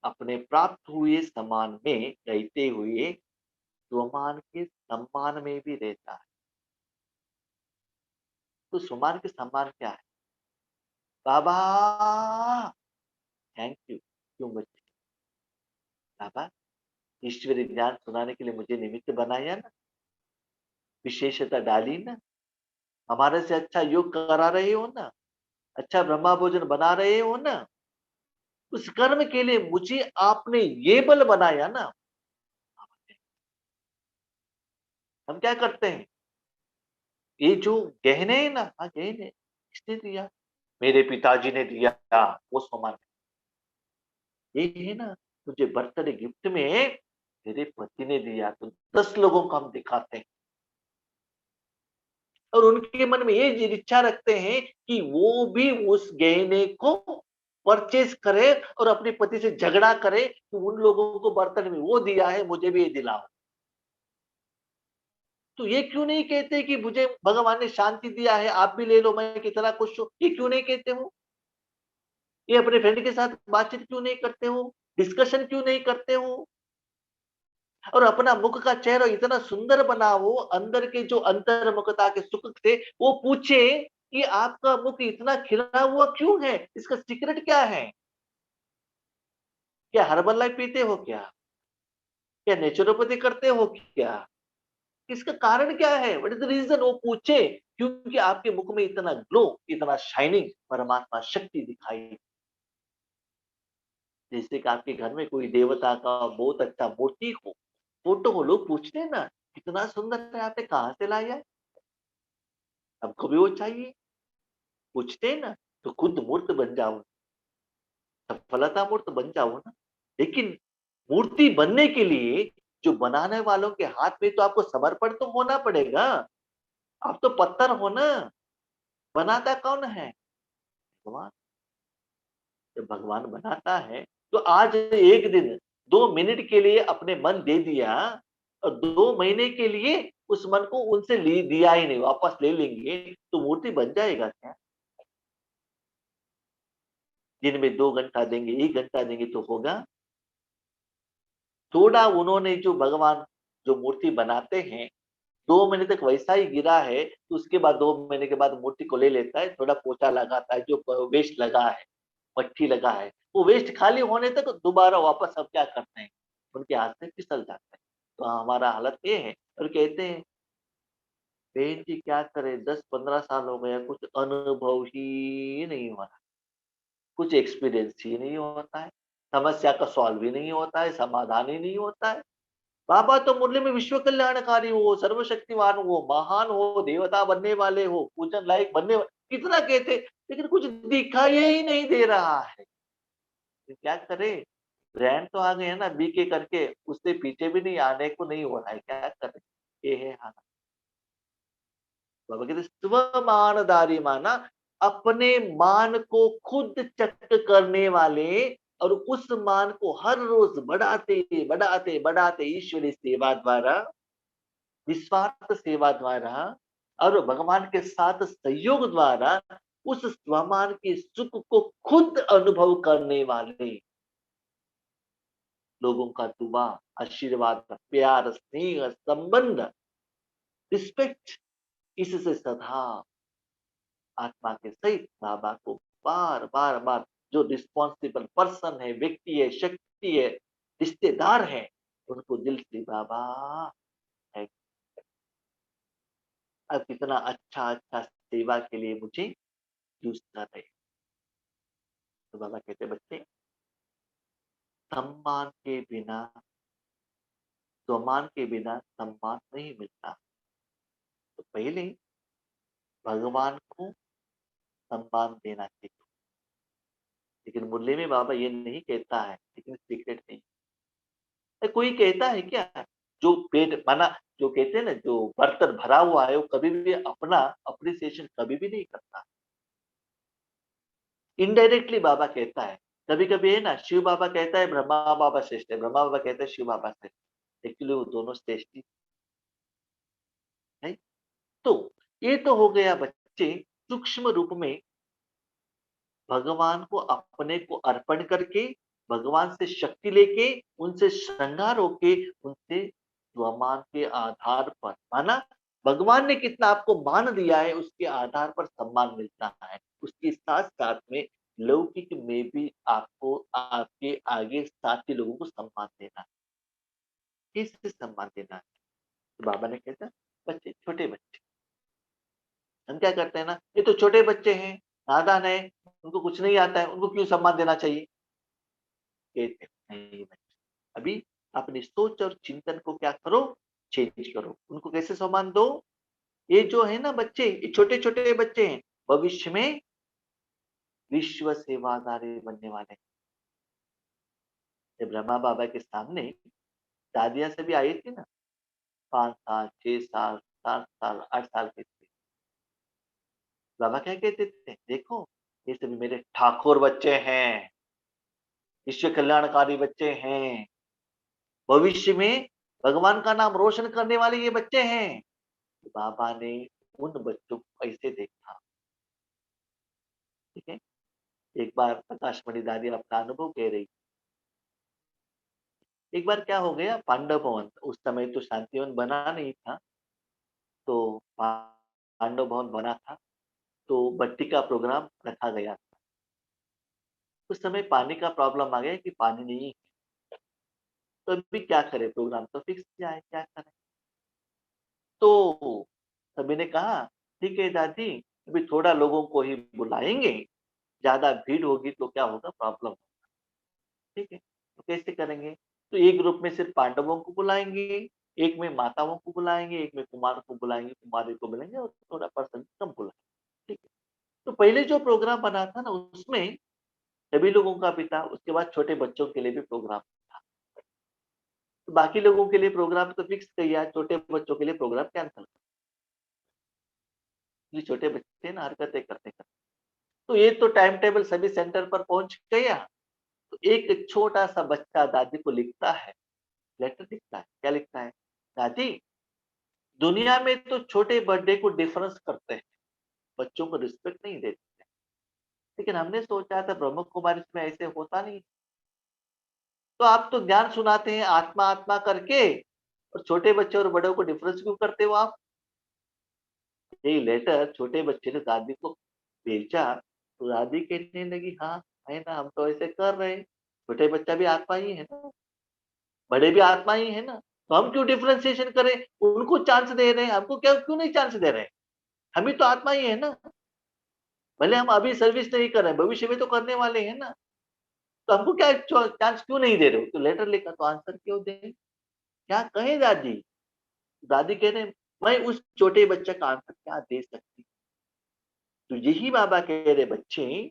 अपने प्राप्त हुए सम्मान में रहते हुए स्वमान के सम्मान में भी रहता है। तो स्वमान के सम्मान क्या है? बाबा थैंक यू, क्यों बच्चे? बाबा ईश्वरीय ज्ञान सुनाने के लिए मुझे निमित्त बनाया ना, विशेषता डाली ना, हमारे से अच्छा योग करा रहे हो ना, अच्छा ब्रह्मा भोजन बना रहे हो ना, उस कर्म के लिए मुझे आपने ये बल बनाया ना। हम क्या करते हैं? ये जो गहने है ना, हाँ गहने किसने दिया? मेरे पिताजी ने दिया, वो सम्मान। ये है ना, तुझे बर्थडे गिफ्ट में तेरे पति ने दिया, तो 10 लोगों को हम दिखाते हैं और उनके मन में ये इच्छा रखते हैं कि वो भी उस गहने को परचेज करे और अपने पति से झगड़ा करे कि उन लोगों को बर्तन में वो दिया है, मुझे भी ये दिलाओ। तो ये क्यों नहीं कहते कि मुझे भगवान ने शांति दिया है, आप भी ले लो, मैं कितना खुश हूँ? ये क्यों नहीं कहते हो? ये अपने फ्रेंड के साथ बातचीत क्यों नहीं करते हो? डिस्कशन क्यों नहीं करते हो? और अपना मुख का चेहरा इतना सुंदर बनाओ, अंदर के जो अंतर्मुखता के सुख थे वो पूछे कि आपका मुख इतना खिला हुआ क्यों है? इसका सीक्रेट क्या है? क्या हर्बल लाइफ पीते हो क्या? क्या नेचुरोपैथी करते हो क्या? इसका कारण क्या है? What is the reason? वो पूछे क्योंकि आपके मुख में इतना ग्लो, इतना शाइनिंग परमात्मा शक्ति दिखाई। जैसे कि आपके घर में कोई देवता का बहुत अच्छा मूर्ति हो, फोटो हो, लोग पूछते हैं ना कितना सुंदर है, आपने कहाँ से लाया है? हमको भी वो चाहिए। पूछते हैं ना, तो खुद मूर्त बन जाओ, सफलता मूर्त बन जाओ ना। लेकिन मूर्ति बनने के लिए जो बनाने वालों के हाथ में तो आपको समर्पण तो होना पड़ेगा। आप तो पत्थर हो ना, बनाता कौन है? भगवान। जब भगवान बनाता है तो आज एक दिन 2 मिनट के लिए अपने मन दे दिया और 2 महीने के लिए उस मन को उनसे दिया ही नहीं, वापस ले लेंगे तो मूर्ति बन जाएगा क्या? दिन में 2 घंटा देंगे, 1 घंटा देंगे तो होगा? थोड़ा उन्होंने जो भगवान जो मूर्ति बनाते हैं 2 महीने तक वैसा ही गिरा है, तो उसके बाद 2 महीने के बाद मूर्ति को ले लेता है, थोड़ा पोछा लगाता है, जो वेस्ट लगा है, मट्टी लगा है, वो वेस्ट खाली होने तक दोबारा वापस हम क्या करते हैं, उनके हाथ से फिसल जाता है। तो हमारा हालत ये है। और कहते हैं बहन जी क्या करे, 10-15 साल हो गया, कुछ अनुभव ही नहीं हो रहा, कुछ एक्सपीरियंस ही नहीं होता है, समस्या का सॉल्व ही नहीं होता है, समाधान ही नहीं होता है। बाबा तो मुरली में विश्व कल्याणकारी हो, सर्वशक्तिमान हो, महान हो, देवता बनने वाले हो, पूजन लायक बनने कितना कहते, लेकिन कुछ दिखाई ही नहीं दे रहा है। तो क्या करे? ब्रांड तो आ गए हैं ना बीके करके, उससे पीछे भी नहीं, आने को नहीं हो रहा है, क्या करे? ये है हालत। बाबा कहते स्वमानदारी माना अपने मान को खुद चेक करने वाले और उस मान को हर रोज बढ़ाते बढ़ाते बढ़ाते ईश्वरी सेवा द्वारा, निस्वार्थ सेवा द्वारा और भगवान के साथ सहयोग द्वारा उस स्वमान के सुख को खुद अनुभव करने वाले लोगों का दुआ, आशीर्वाद, प्यार, स्नेह, संबंध, रिस्पेक्ट, इससे सदा आत्मा के सहित बाबा को बार बार बार जो रिस्पॉन्सिबल पर्सन है, व्यक्ति है, शक्ति है, रिश्तेदार है, उनको दिल से बाबा है, अब कितना अच्छा अच्छा सेवा के लिए मुझे यूज कर रहे। तो बाबा कहते बच्चे, सम्मान के बिना, स्वमान के बिना सम्मान नहीं मिलता। तो पहले भगवान को सम्मान देना चाहिए। लेकिन मुरली में बाबा ये नहीं कहता है, लेकिन सीक्रेट नहीं। कोई कहता है क्या, जो पेट माना, जो कहते हैं ना, जो बर्तन भरा हुआ है वो कभी भी अपना अप्रिसिएशन कभी भी नहीं करता। इनडायरेक्टली बाबा कहता है, कभी कभी है ना, शिव बाबा कहता है ब्रह्मा बाबा श्रेष्ठ है, ब्रह्मा बाबा कहता है शिव बाबा श्रेष्ठ। एक्चुअली वो दोनों श्रेष्ठ ही है। तो ये तो हो गया बच्चे, सूक्ष्म रूप में भगवान को अपने को अर्पण करके, भगवान से शक्ति लेके, उनसे श्रृंगार होके, उनसे स्वमान के आधार पर, माना भगवान ने कितना आपको मान दिया है उसके आधार पर सम्मान मिलता है। उसके साथ साथ में लौकिक में भी आपको आपके आगे साथी लोगों को सम्मान देना है। किससे सम्मान देना है? तो बाबा ने कहता, बच्चे, छोटे बच्चे, हम क्या करते हैं ना, ये तो छोटे बच्चे हैं, नादान है, उनको कुछ नहीं आता है, उनको क्यों सम्मान देना चाहिए? कहते नहीं बच्चे, अभी अपनी सोच और चिंतन को क्या करो, चेंज करो। उनको कैसे सम्मान दो? ये जो है ना बच्चे, ये छोटे छोटे बच्चे हैं, भविष्य में विश्व सेवादारी बनने वाले। जब ब्रह्मा बाबा के सामने दादियां से भी आई थी ना, 5 साल, 6 साल, 7 साल, 8 साल के थे, बाबा क्या कहते थे, देखो ये सभी मेरे ठाकुर बच्चे हैं, विश्व कल्याणकारी बच्चे हैं, भविष्य में भगवान का नाम रोशन करने वाले ये बच्चे हैं। बाबा ने उन बच्चों को ऐसे देखा। ठीक है, एक बार प्रकाशमणि दादी अपना अनुभव कह रही। एक बार क्या हो गया, पांडव भवन, उस समय तो शांतिवन बना नहीं था, तो पांडव भवन बना था, तो बट्टी का प्रोग्राम रखा गया था। उस समय पानी का प्रॉब्लम आ गया कि पानी नहीं है, तो अभी क्या करें, प्रोग्राम तो फिक्स किया है, क्या करें? तो सभी ने कहा, ठीक है दादी, अभी थोड़ा लोगों को ही बुलाएंगे, ज्यादा भीड़ होगी तो क्या होगा, प्रॉब्लम। ठीक है, तो कैसे करेंगे? तो एक ग्रुप में सिर्फ पांडवों को बुलाएंगे, एक में माताओं को बुलाएंगे, एक में कुमार को बुलाएंगे, कुमारी को बुलाएंगे, और थोड़ा पर्सन कम बुलाएंगे। ठीक है, तो पहले जो प्रोग्राम बना था ना, उसमें सभी लोगों का भी था, उसके बाद छोटे बच्चों के लिए भी प्रोग्राम था। तो बाकी लोगों के लिए प्रोग्राम तो फिक्स किया, छोटे बच्चों के लिए प्रोग्राम कैंसिल। ये छोटे बच्चे ना हरकतें करते करते, तो ये तो टाइम टेबल सभी सेंटर पर पहुंच गया। तो एक छोटा सा बच्चा दादी को लिखता है, लेटर लिखता है, क्या लिखता है, दादी, दुनिया में तो छोटे बर्थडे को डिफरेंस करते हैं, बच्चों को रिस्पेक्ट नहीं देते, लेकिन हमने सोचा था ब्रह्म कुमारी में ऐसे होता नहीं। तो आप तो ज्ञान सुनाते हैं आत्मा आत्मा करके, और छोटे बच्चे और बड़ों को डिफरेंस क्यों करते हो आप? ये लेटर छोटे बच्चे ने दादी को भेजा, तो दादी कहने लगी, हाँ है ना, हम तो ऐसे कर रहे हैं, छोटे बच्चा भी आत्मा ही है ना, बड़े भी आत्मा ही है ना, तो हम क्यों डिफरेंशिएशन करें? उनको चांस दे रहे हैं, हमको क्या क्यों नहीं चांस दे रहे हैं? हम भी तो आत्मा ही है ना, भले हम अभी सर्विस नहीं कर रहे हैं, भविष्य में तो करने वाले हैं ना, तो हमको क्या चांस क्यों नहीं दे रहे हो? तो लेटर लिखा, तो आंसर क्यों दे, क्या कहे दादी? दादी कह रहे, मैं उस छोटे बच्चे का आंसर क्या दे सकती? तो यही बाबा कह रहे, बच्चे,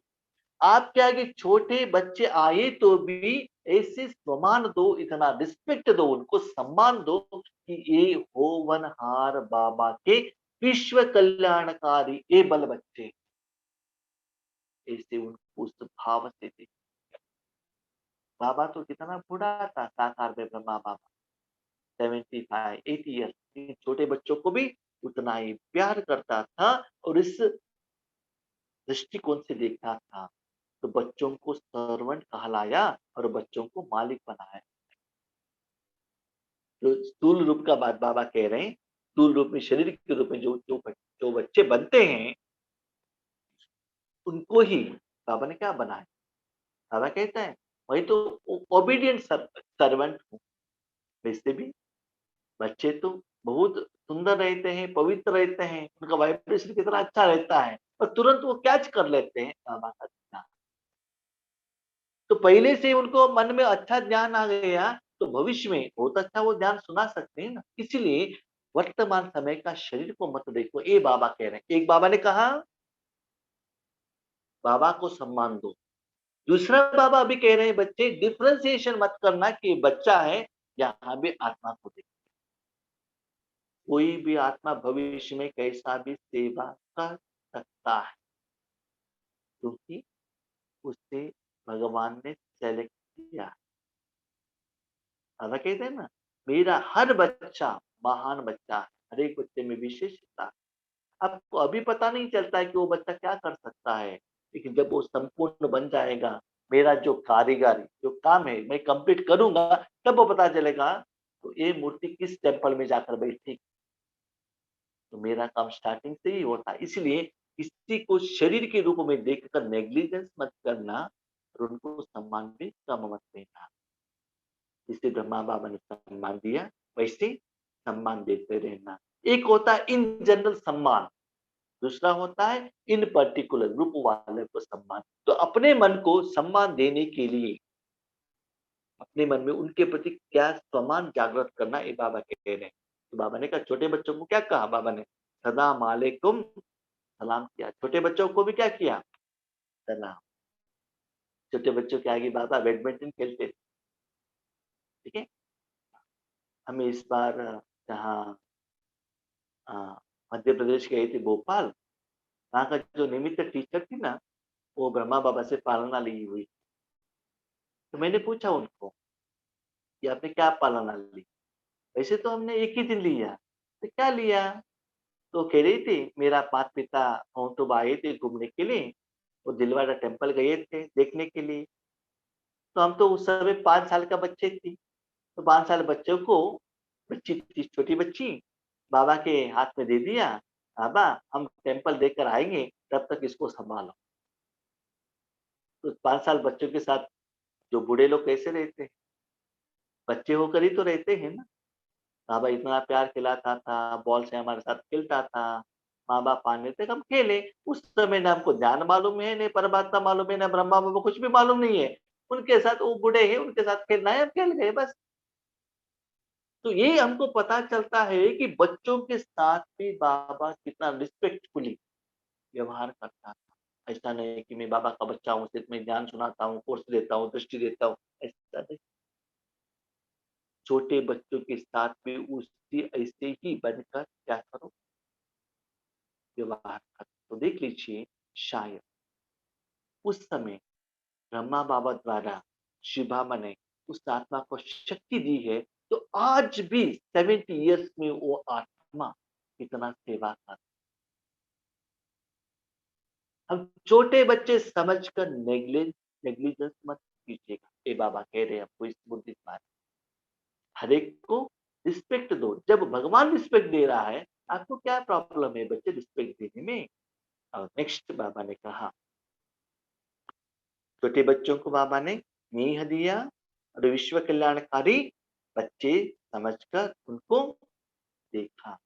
आपके आगे छोटे बच्चे आए तो भी ऐसे सम्मान दो, इतना रिस्पेक्ट दो, उनको सम्मान दो कि ये होवनहार बाबा के विश्व कल्याणकारी ये बल बच्चे, ऐसे उनको उस भाव से दे। बाबा तो कितना बूढ़ा था, साकार में ब्रह्मा बाबा, 75 80 ईयर्स, छोटे बच्चों को भी उतना ही प्यार करता था। और इस दृष्टिकोण से देखा था, तो बच्चों को सर्वेंट कहलाया और बच्चों को मालिक बनाया। जो स्थूल रूप का बात बाबा कह रहे हैं, स्थूल रूप में शरीर के रूप में जो बच्चे बनते हैं, उनको ही बाबा ने क्या बनाया? बाबा कहता है, वही तो ओबीडिएंट सर्वेंट हूँ। वैसे भी बच्चे तो बहुत सुंदर रहते हैं, पवित्र रहते हैं, उनका वाइब्रेशन कितना अच्छा रहता है और तुरंत वो कैच कर लेते हैं बाबा का ज्ञान। तो पहले से उनको मन में अच्छा ज्ञान आ गया, तो भविष्य में बहुत अच्छा वो ज्ञान सुना सकते हैं ना। इसलिए वर्तमान समय का शरीर को मत देखो, ये बाबा कह रहे हैं। एक बाबा ने कहा, बाबा को सम्मान दो। दूसरा बाबा अभी कह रहे हैं, बच्चे डिफरेंशिएशन मत करना कि बच्चा है, यहाँ भी आत्मा को देखो। कोई भी आत्मा भविष्य में कैसा भी सेवा कर सकता है, क्योंकि उसे भगवान ने सेलेक्ट किया। बाबा कहते हैं ना, मेरा हर बच्चा महान बच्चा है, हर एक बच्चे में विशेषता है। आपको अभी पता नहीं चलता है कि वो बच्चा क्या कर सकता है, लेकिन जब वो संपूर्ण बन जाएगा, मेरा जो कारीगर जो काम है मैं कंप्लीट करूंगा, तब वो पता चलेगा तो ये मूर्ति किस टेम्पल में जाकर बैठी। तो मेरा काम स्टार्टिंग से ही होता है। इसलिए किसी को शरीर के रूप में देखकर नेग्लिजेंस मत करना और उनको सम्मान भी कम मत देना। जिसे ब्रह्मा बाबा ने सम्मान दिया, वैसे सम्मान देते रहना। एक होता है इन जनरल सम्मान, दूसरा होता है इन पर्टिकुलर ग्रुप वाले को सम्मान। तो अपने मन को सम्मान देने के लिए अपने मन में उनके प्रति क्या सम्मान जागृत करना, ये बाबा कह रहे हैं। तो बाबा ने कहा, छोटे बच्चों को क्या कहा बाबा ने? सलाम वालेकुम सलाम किया। छोटे बच्चों को भी क्या किया? सलाम। छोटे बच्चों के आगे बाबा बैडमिंटन खेलते थे, ठीक है। हमें इस बार जहाँ अ, मध्य प्रदेश गए थे भोपाल, वहाँ का जो निमित्त टीचर थी ना, वो ब्रह्मा बाबा से पालना ली हुई। तो मैंने पूछा उनको कि आपने क्या पालना ली? वैसे तो हमने एक ही दिन लिया। तो क्या लिया? तो कह रही थी, मेरा माता पिता माउंट आए थे घूमने के लिए, वो दिलवाड़ा टेम्पल गए थे देखने के लिए। तो हम तो उस समय 5 साल का बच्चे थी। तो 5 साल बच्चों को, बच्ची थी छोटी बच्ची, बाबा के हाथ में दे दिया, बाबा हम टेम्पल देखकर आएंगे, तब तक इसको संभालो। तो 5 साल बच्चों के साथ जो बूढ़े लोग कैसे रहते हैं, बच्चे होकर ही तो रहते हैं ना। बाबा इतना प्यार खिलाता था, बॉल से हमारे साथ खेलता था, माँ बाप आने तक हम खेले। उस समय ना हमको ज्ञान मालूम है, न परमात्मा मालूम है, न ब्रह्मा बाबा, कुछ भी मालूम नहीं है। उनके साथ वो बूढ़े हैं, उनके साथ खेलना है, हम खेल गए बस। तो ये हमको पता चलता है कि बच्चों के साथ भी बाबा कितना रिस्पेक्टफुली व्यवहार करता था। ऐसा नहीं है कि मैं बाबा का बच्चा हूँ, सिर्फ मैं ज्ञान सुनाता हूँ, कोर्स देता हूँ, दृष्टि देता हूँ, ऐसा नहीं। छोटे बच्चों के साथ भी उसी ऐसे ही बनकर क्या करो, व्यवहार करो। तो देख लीजिए, शायद उस समय ब्रह्मा बाबा द्वारा शिव बाबा ने उस आत्मा को शक्ति दी है, तो आज भी 70 इयर्स में वो आत्मा इतना सेवा कर। हम छोटे बच्चे समझकर नेग्लिजेंस मत कीजिएगा, ये बाबा कह रहे हैं आपको इस बुद्धि में। हर एक को रिस्पेक्ट दो। जब भगवान रिस्पेक्ट दे रहा है, आपको क्या प्रॉब्लम है बच्चे रिस्पेक्ट देने में? और नेक्स्ट बाबा ने कहा, छोटे बच्चों को बाबा ने स्नेह दिया और विश्व कल्याणकारी बच्चे समझकर उनको देखा।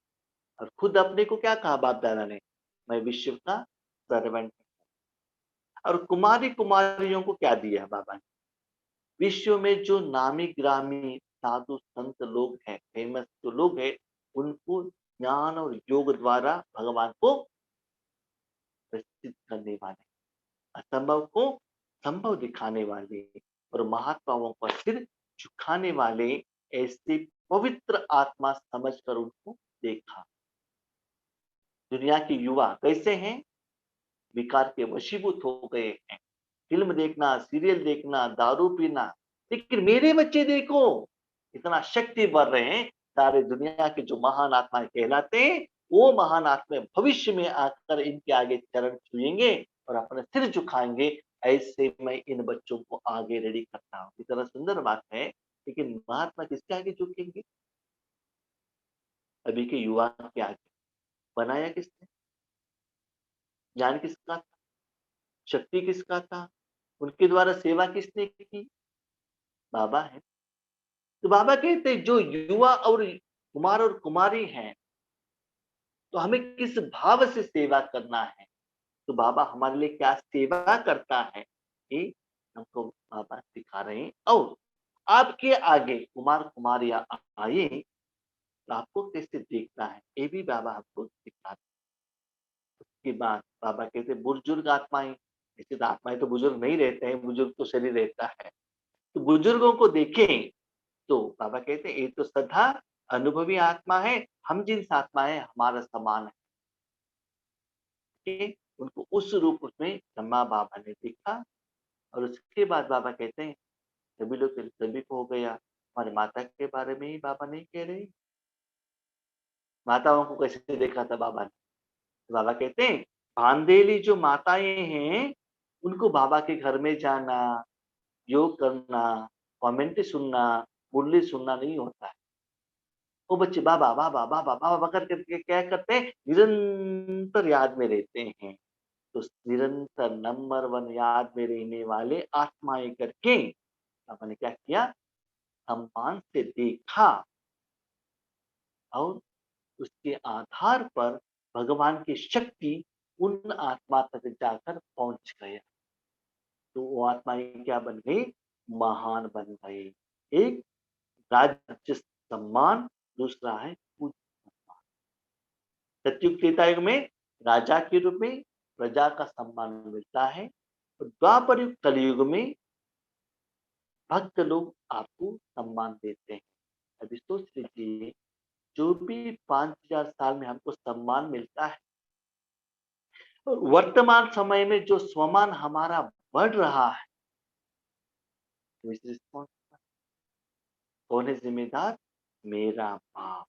और खुद अपने को क्या कहा बाप दादा ने? मैं विश्व का सर्वेंट। और कुमारी कुमारियों को क्या दिया बाबा ने? विश्व में जो नामी ग्रामी साधु संत लोग हैं, फेमस जो लोग हैं, उनको ज्ञान और योग द्वारा भगवान को प्रसिद्ध करने वाले, असंभव को संभव दिखाने वाले और महात्माओं का सिर झुकाने वाले ऐसे पवित्र आत्मा समझकर उनको देखा। दुनिया के युवा कैसे हैं? विकार के वशीभूत हो गए हैं। फिल्म देखना, सीरियल देखना, दारू पीना। लेकिन मेरे बच्चे देखो, इतना शक्ति बढ़ रहे हैं। सारे दुनिया के जो महान आत्माएं कहलाते हैं, वो महान आत्मा भविष्य में आकर इनके आगे चरण छुएंगे और अपना सिर झुकाएंगे, ऐसे मैं इन बच्चों को आगे रेडी करता हूँ। इतना सुंदर बात है, लेकिन महात्मा किसके आगे झुकेंगे? अभी के युवा के आगे। बनाया किसने? ज्ञान किसका था? शक्ति किसका था? उनके द्वारा सेवा किसने की? बाबा है। तो बाबा कहते हैं जो युवा और कुमार और कुमारी हैं, तो हमें किस भाव से सेवा करना है? तो बाबा हमारे लिए क्या सेवा करता है, ये हमको बाबा सिखा रहे हैं। और आपके आगे कुमार कुमारियां आए तो आपको कैसे देखना है, ये भी बाबा हमको सिखाते हैं। उसके बाद बाबा कहते हैं बुजुर्ग आत्माएं, ऐसे तो आत्माएं तो बुजुर्ग नहीं रहते हैं, बुजुर्ग तो शरीर रहता है। तो बुजुर्गों को देखें तो बाबा कहते हैं ये तो सदा अनुभवी आत्मा है, हम जिन आत्मा है हमारा समान है। उनको उस रूप में ब्रह्मा बाबा ने देखा। और उसके बाद बाबा कहते हैं सभी लोग सभी को हो गया। हमारे माता के बारे में ही बाबा नहीं कह रहे, माताओं को कैसे देखा था बाबा ने? तो बाबा कहते हैं भांदेली जो माताएं हैं, उनको बाबा के घर में जाना, योग करना, कमेंट्री सुनना, मुरली सुनना नहीं होता है। वो बच्चे बाबा बाबा बाबा बाबा कर करके क्या करते हैं, निरंतर याद में रहते हैं। तो निरंतर नंबर वन याद में रहने वाले आत्माएं करके बाबा ने क्या किया, सम्मान से देखा और उसके आधार पर भगवान की शक्ति उन आत्मा तक जाकर पहुंच गया। तो वो आत्माएं क्या बन गई, महान बन गई। एक राज्य सम्मान, दूसरा है पूज्य सम्मान। सतयुग त्रेता युग में राजा के रूप में प्रजा का सम्मान मिलता है, और द्वापर युग कलयुग में भक्त लोग आपको सम्मान देते हैं। अभी सोच लीजिए, जो भी 5000 साल में हमको सम्मान मिलता है, वर्तमान समय में जो स्वमान हमारा बढ़ रहा है, तो इस रिस्पॉन्स कौन है जिम्मेदार? मेरा बाप।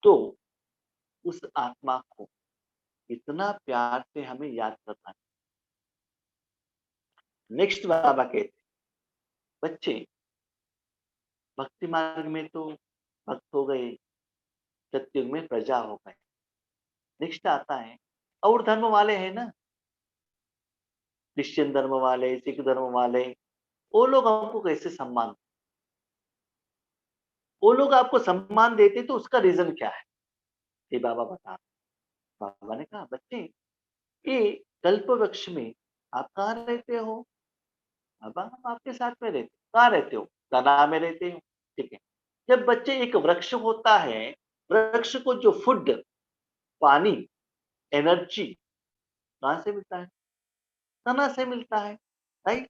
तो उस आत्मा को इतना प्यार से हमें याद करना है। नेक्स्ट बाबा कहते बच्चे भक्ति मार्ग में तो भक्त हो गए, सत्युग में प्रजा हो गए। नेक्स्ट आता है और धर्म वाले हैं ना, क्रिश्चियन धर्म वाले, सिख धर्म वाले, वो लोग हमको कैसे सम्मान, वो लोग आपको सम्मान देते तो उसका रीजन क्या है? ये बाबा बता। बाबा ने कहा बच्चे, ये कल्प वृक्ष में आप कहाँ रहते हो? बाबा हम आपके साथ में रहते। कहाँ रहते हो? तना में रहते हो। ठीक है। जब बच्चे एक वृक्ष होता है, वृक्ष को जो फूड, पानी, एनर्जी कहाँ से मिलता है? तना से मिलता है, राइट?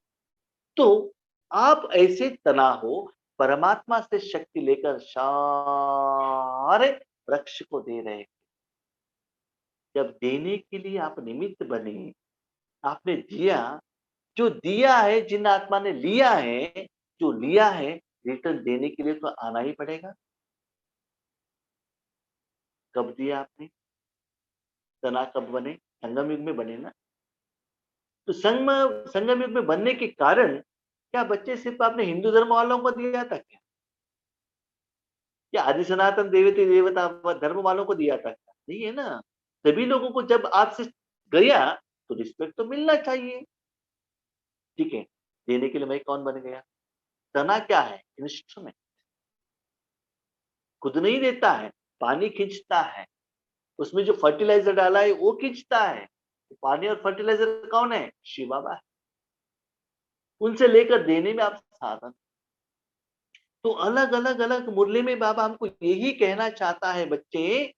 तो आप ऐसे तना हो, परमात्मा से शक्ति लेकर सारे वृक्ष को दे रहे हैं। जब देने के लिए आप निमित्त बने, आपने दिया, जो दिया है, जिन आत्मा ने लिया है, जो लिया है, रिटर्न देने के लिए तो आना ही पड़ेगा। कब दिया आपने? तना कब बने? संगम युग में बने ना। तो संगम युग में बनने के कारण क्या बच्चे सिर्फ आपने हिंदू धर्म वालों को दिया था क्या? क्या आदि सनातन देवती देवता धर्म वालों को दिया था क्या? नहीं है ना। सभी लोगों को जब आपसे गया तो रिस्पेक्ट तो मिलना चाहिए। ठीक है, देने के लिए मैं कौन बन गया? तना क्या है? इंस्ट्रूमेंट। खुद नहीं देता है, पानी खींचता है। उसमें जो फर्टिलाइजर डाला है वो खींचता है। तो पानी और फर्टिलाइजर कौन है? शिव बाबा है। उनसे लेकर देने में आप साधन। तो अलग अलग अलग मुरली में बाबा हमको यही कहना चाहता है बच्चे,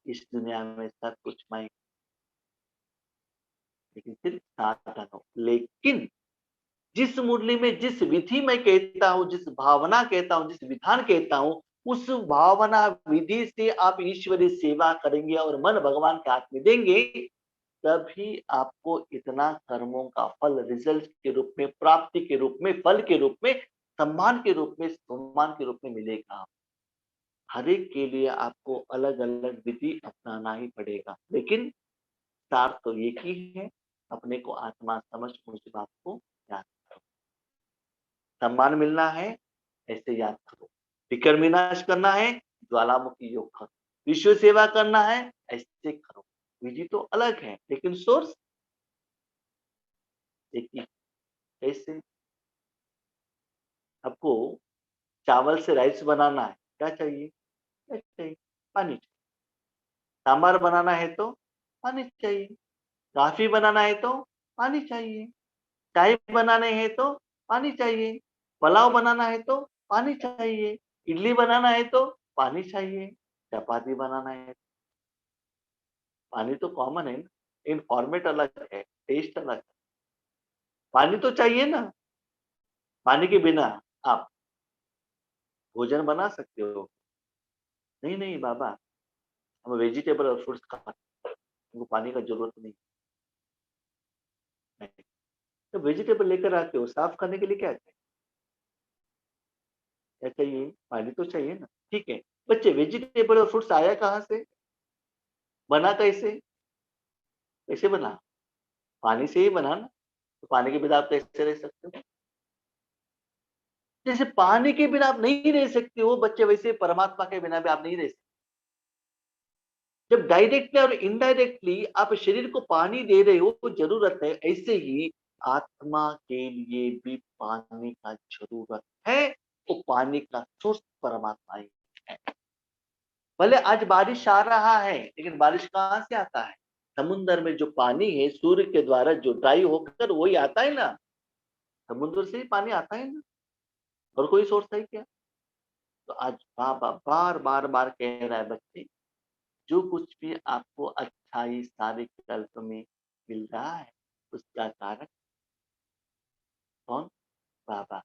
इस दुनिया में सब कुछ मैं, लेकिन सिर्फ साधन हो। लेकिन जिस मुरली में जिस विधि मैं कहता हूं, जिस भावना कहता हूं, जिस विधान कहता हूं, उस भावना विधि से आप ईश्वरीय सेवा करेंगे और मन भगवान के हाथ में देंगे, तभी आपको इतना कर्मों का फल रिजल्ट के रूप में, प्राप्ति के रूप में, फल के रूप में, सम्मान के रूप में, सम्मान के रूप में मिलेगा। हर एक के लिए आपको अलग अलग विधि अपनाना ही पड़ेगा, लेकिन सार तो एक ही है, अपने को आत्मा समझ उस बात को याद करो। सम्मान मिलना है, ऐसे याद करो। विक्रम विनाश करना है, ज्वालामुखी योग करो। विश्व सेवा करना है, ऐसे करो। विधि तो अलग है, लेकिन सोर्स एक ही। कैसे? आपको चावल से राइस बनाना है, क्या चाहिए? क्या चाहिए? पानी चाहिए। सांभर बनाना है तो पानी चाहिए। कॉफी बनाना है तो पानी चाहिए। चाय बनाने है तो पानी चाहिए। पुलाव बनाना है तो पानी चाहिए। इडली बनाना है तो पानी चाहिए। चपाती बनाना है, पानी तो कॉमन है ना, इन फॉर्मेट अलग है, टेस्ट अलग है। पानी तो चाहिए ना। पानी के बिना आप भोजन बना सकते हो? नहीं, नहीं बाबा, हम वेजिटेबल और फ्रूट्स खाते हैं, हमको पानी का ज़रूरत नहीं। तो वेजिटेबल लेकर आते हो, साफ करने के लिए क्या चाहिए? क्या चाहिए? पानी तो चाहिए ना। ठीक है, बच्चे वेजिटेबल और फ्रूट्स आया कहाँ से? बना कैसे? कैसे बना? पानी से ही बना ना। तो पानी के बिना आप कैसे रह सकते हो? जैसे पानी के बिना आप नहीं रह सकते हो बच्चे, वैसे परमात्मा के बिना भी आप नहीं रह सकते। जब डायरेक्टली और इनडायरेक्टली आप शरीर को पानी दे रहे हो, जरूरत है, ऐसे ही आत्मा के लिए भी पानी का जरूरत है। वो पानी का सोर्स परमात्मा ही है। भले आज बारिश आ रहा है, लेकिन बारिश कहाँ से आता है? समुन्द्र में जो पानी है, सूर्य के द्वारा जो ड्राई होकर वही आता है ना। समुद्र से ही पानी आता है ना, और कोई सोर्स है क्या? तो आज बाबा बार बार बार कह रहा है, बच्चे जो कुछ भी आपको अच्छाई सारे कल्प में मिल रहा है, उसका कारक कौन? बाबा।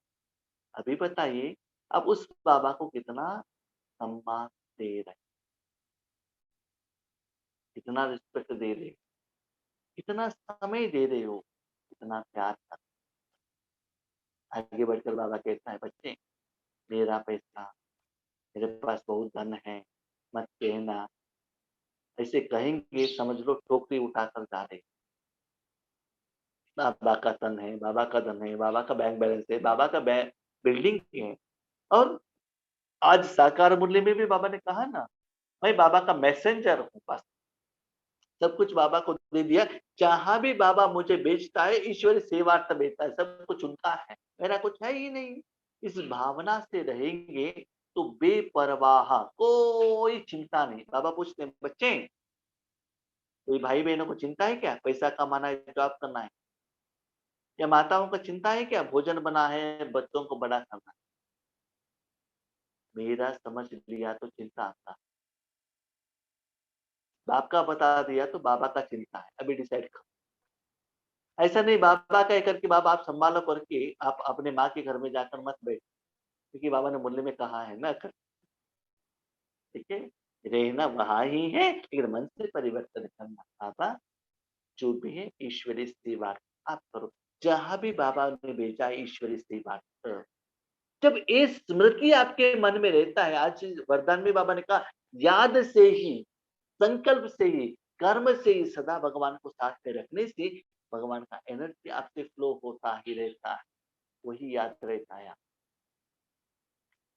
अभी बताइए, अब उस बाबा को कितना सम्मान दे रहे, कितना रिस्पेक्ट दे रहे, कितना समय दे रहे हो, कितना प्यार कर। आगे बढ़कर बाबा कहता है, बच्चे मेरा पैसा, मेरे पास बहुत धन है, मत कहना। ऐसे कहेंगे समझ लो टोकरी उठाकर जा रहे। बाबा का धन है, बाबा का धन है, बाबा का बैंक बैलेंस है, बाबा का बिल्डिंग है। और आज साकार मुरली में भी बाबा ने कहा ना, मैं बाबा का मैसेंजर हूँ, बस सब कुछ बाबा को दे दिया। जहां भी बाबा मुझे बेचता है, ईश्वरी सेवार्थ बेचता है, सब कुछ उनका है, मेरा कुछ है ही नहीं। इस भावना से रहेंगे तो बेपरवाह, कोई चिंता नहीं। बाबा पूछते हैं, बच्चे कोई भाई बहनों को चिंता है क्या? पैसा कमाना है, जॉब करना है? या माताओं को चिंता है क्या? भोजन बना है, बच्चों को बड़ा करना है? मेरा समझ लिया तो चिंता आता है, बाप का बता दिया तो बाबा का चिंता है, अभी डिसाइड करो। ऐसा नहीं बाबा कह करके बाबा आप संभालो करके आप अपने माँ के घर में जाकर मत बैठो, क्योंकि बाबा ने मुरली में कहा है ना कर, ठीक है? रहना वहाँ ही है, लेकिन मन से परिवर्तन करना। बाबा जो भी है ईश्वरी सेवा आप करो, जहाँ भी बाबा ने भेजा है ईश्वरी सेवा करो। जब ये स्मृति आपके मन में रहता है, आज वरदान में बाबा ने कहा, याद से ही, संकल्प से ही, कर्म से ही सदा भगवान को साथ में रखने से भगवान का एनर्जी आपसे फ्लो होता ही रहता है, वही याद रहता है।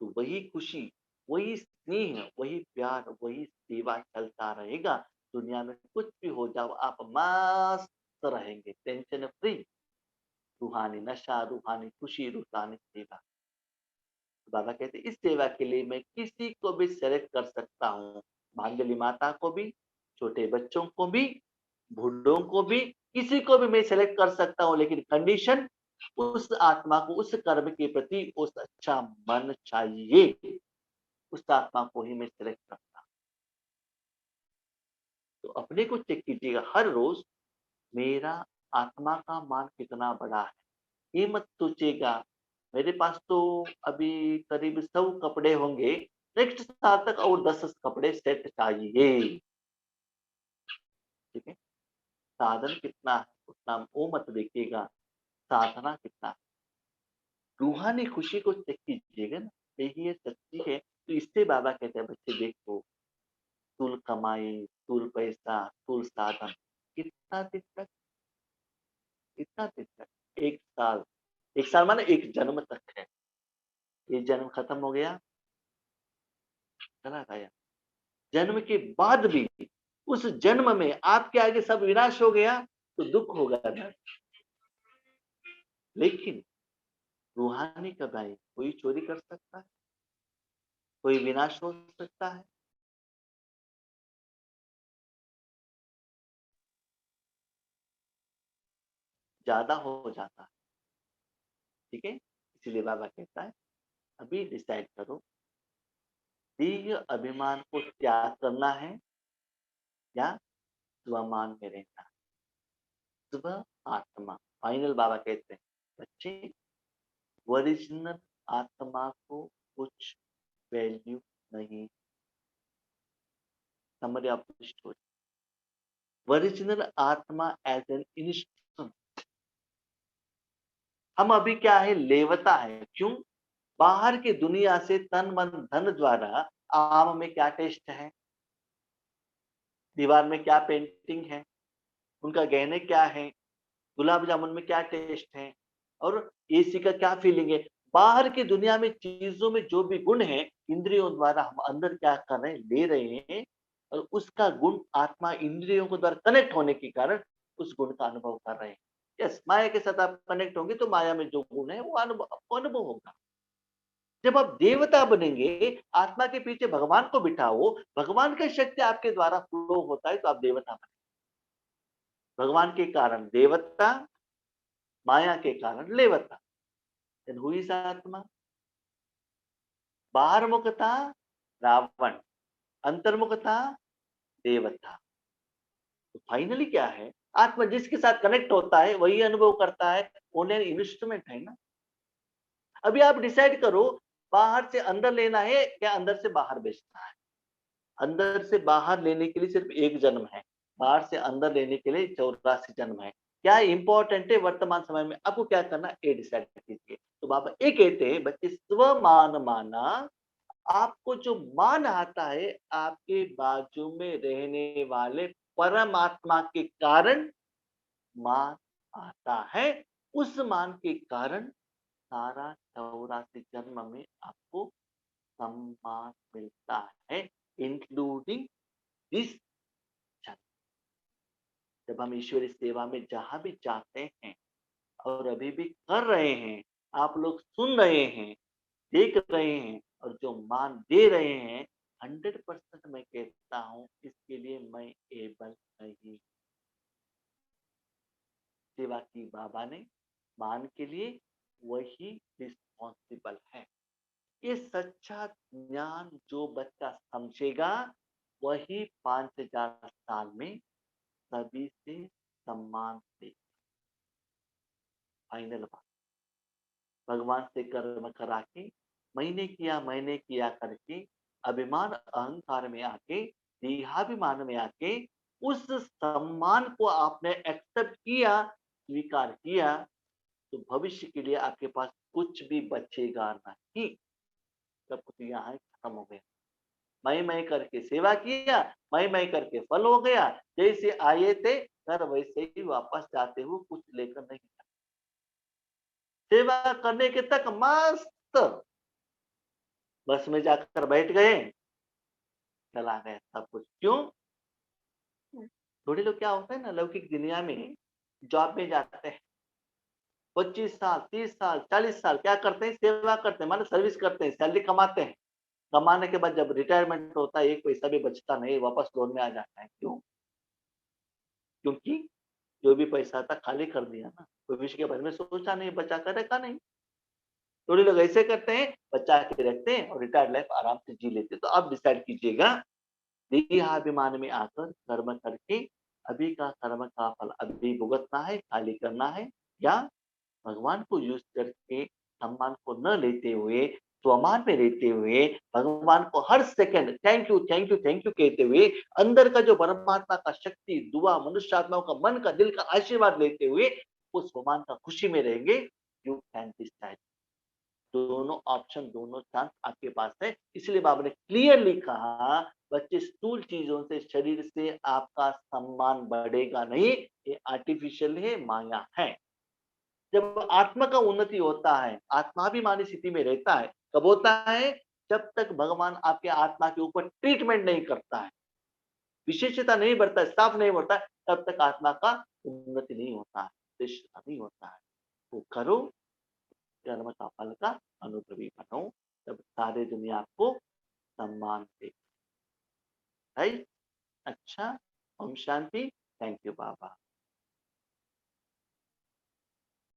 तो वही खुशी, वही स्नेह, वही प्यार, वही सेवा चलता रहेगा। दुनिया में कुछ भी हो जाओ, आप मस्त रहेंगे, टेंशन फ्री। रूहानी नशा, रूहानी खुशी, रूहानी सेवा। बाबा कहते इस सेवा के लिए मैं किसी को भी सेलेक्ट कर सकता हूँ, भांजलि माता को भी, छोटे बच्चों को भी, बूढ़ों को भी, किसी को भी मैं सेलेक्ट कर सकता हूँ, लेकिन कंडीशन उस आत्मा को उस कर्म के प्रति उस अच्छा मन चाहिए, उस आत्मा को ही मैं सेलेक्ट करता। तो अपने को चेक कीजिएगा हर रोज, मेरा आत्मा का मान कितना बड़ा है। ये मत सोचिएगा मेरे पास तो अभी करीब 100 कपड़े होंगे, नेक्स्ट साल तक और 10 कपड़े सेट चाहिए। ठीक है? साधन कितना है उतना वो मत देखिएगा, साधना कितना है। रूहानी खुशी को चेक कीजिएगा ना, यही ये सच्ची है। तो इससे बाबा कहते हैं, बच्चे देखो, स्थूल कमाई, स्थूल पैसा, स्थूल साधन, कितना दिन तक? कितना दिन तक? 1 साल। 1 साल माने 1 जन्म तक है। ये जन्म खत्म हो गया, चला गया। जन्म के बाद भी उस जन्म में आपके आगे सब विनाश हो गया तो दुःख होगा ना। लेकिन रूहानी कमाई कोई चोरी कर सकता है? कोई विनाश हो सकता है? ज़्यादा हो जाता है, ठीक है? इसीलिए बाबा कहता है, अभी डिसाइड करो, देह अभिमान को त्याग करना है या स्वमान में रहना है। स्व आत्मा, फाइनल बाबा कहते हैं, बच्चे ओरिजिनल आत्मा को कुछ वैल्यू नहीं। Summary of the story, original आत्मा एज एन इंस्ट्रूमेंट। हम अभी क्या है, लेवता है। क्यों? बाहर की दुनिया से तन मन धन द्वारा आम में क्या टेस्ट है, दीवार में क्या पेंटिंग है, उनका गहने क्या है, गुलाब जामुन में क्या टेस्ट है, और एसी का क्या फीलिंग है। बाहर की दुनिया में चीजों में जो भी गुण है, इंद्रियों द्वारा हम अंदर क्या कर रहे हैं, ले रहे हैं, और उसका गुण आत्मा इंद्रियों के द्वारा कनेक्ट होने के कारण उस गुण का अनुभव कर रहे हैं। यस, माया के साथ आप कनेक्ट होंगे तो माया में जो गुण है वो अनुभव होगा। जब आप देवता बनेंगे, आत्मा के पीछे भगवान को बिठाओ, भगवान की शक्ति आपके द्वारा फ्लो होता है तो आप देवता बने। भगवान के कारण देवता, माया के कारण लेवता। then who is आत्मा? बाहरमुख था रावण, अंतर्मुख था देवता। तो फाइनली क्या है, आत्मा जिसके साथ कनेक्ट होता है वही अनुभव करता है। ओनली इंस्ट्रूमेंट है ना। अभी आप डिसाइड करो, बाहर से अंदर लेना है या अंदर से बाहर बेचना है। अंदर से बाहर लेने के लिए सिर्फ एक जन्म है, बाहर से अंदर लेने के लिए 84 जन्म है। क्या इंपॉर्टेंट है वर्तमान समय में, आपको क्या करना ये डिसाइड कीजिए। तो बाबा ये कहते हैं, बच्चे स्वमान माना, आपको जो मान आता है आपके बाजू में रहने वाले परमात्मा के कारण मान आता है। उस मान के कारण सारा 84 जन्म में आपको सम्मान मिलता है, इंक्लूडिंग दिस जन्म। जब हम ईश्वरी सेवा में जहां भी जाते हैं और अभी भी कर रहे हैं, आप लोग सुन रहे हैं, देख रहे हैं, और जो मान दे रहे हैं, 100% मैं कहता हूं इसके लिए मैं एबल नहीं। सेवा की बाबा ने, मान के लिए वही रिस्पॉन्सिबल है। ये सच्चा ज्ञान जो बच्चा समझेगा, वही 5000 साल में सभी से सम्मान से। फाइनल बात, भगवान से कर्म करा के, मैंने किया करके, अभिमान अहंकार में आके, देहाभिमान में आके, उस सम्मान को आपने एक्सेप्ट किया, स्वीकार किया, तो भविष्य के लिए आपके पास कुछ भी बचेगा नहीं। सब कुछ यहाँ खत्म हो गया। मैं करके सेवा किया, मैं करके फल हो गया। जैसे आए थे घर वैसे ही वापस जाते हुए कुछ लेकर नहीं। सेवा करने के तक मस्त, बस में जाकर बैठ गए, चला गया सब कुछ। क्यों? थोड़े लोग क्या होता है ना, लौकिक दुनिया में जॉब में जाते हैं, 25 साल 30 साल 40 साल क्या करते हैं, सेवा करते हैं, माने सर्विस करते हैं, सैलरी कमाते हैं। कमाने के बाद जब रिटायरमेंट होता है, एक पैसा भी बचता नहीं, वापस लोन में आ जाता है। क्यों? क्योंकि जो भी पैसा था खाली कर दिया ना, भविष्य के बारे में सोचा नहीं, बचा कर रखा नहीं। थोड़े लोग ऐसे करते हैं, बचा के रखते हैं और रिटायर्ड लाइफ आराम से जी लेते हैं। तो आप डिसाइड कीजिएगा, देहाभिमान में आकर कर्म करके अभी का कर्म का फल अभी भुगतना है, खाली करना है, या भगवान को यूज करके सम्मान को न लेते हुए, स्वमान में रहते हुए, भगवान को हर second thank you thank you thank you कहते हुए, अंदर का जो परमात्मा का शक्ति, दुआ, मनुष्य आत्माओं का मन का दिल का आशीर्वाद लेते हुए उस स्वमान का खुशी में रहेंगे। You can decide. दोनों ऑप्शन, दोनों चांस आपके पास है। इसलिए बाबा ने क्लियरली कहा, बच्चे स्थूल चीज़ों से, शरीर से आपका सम्मान बढ़ेगा नहीं, ये आर्टिफ़िशियल है, माया है। जब आत्मा का उन्नति होता है, आत्माभिमानी स्थिति में रहता है, कब होता है? जब तक भगवान आपके आत्मा के ऊपर ट्रीटमेंट नहीं करता है, विशेषता नहीं बढ़ता है, स्टाफ नहीं बढ़ता है, तब तक आत्मा का उन्नति नहीं होता है, श्रेष्ठता नहीं होता है। तो करो, कर्म का फल का अनुभवी बनो, तब सारी दुनिया आपको सम्मान देगी। राइट? अच्छा, Om Shanti. Thank you Baba.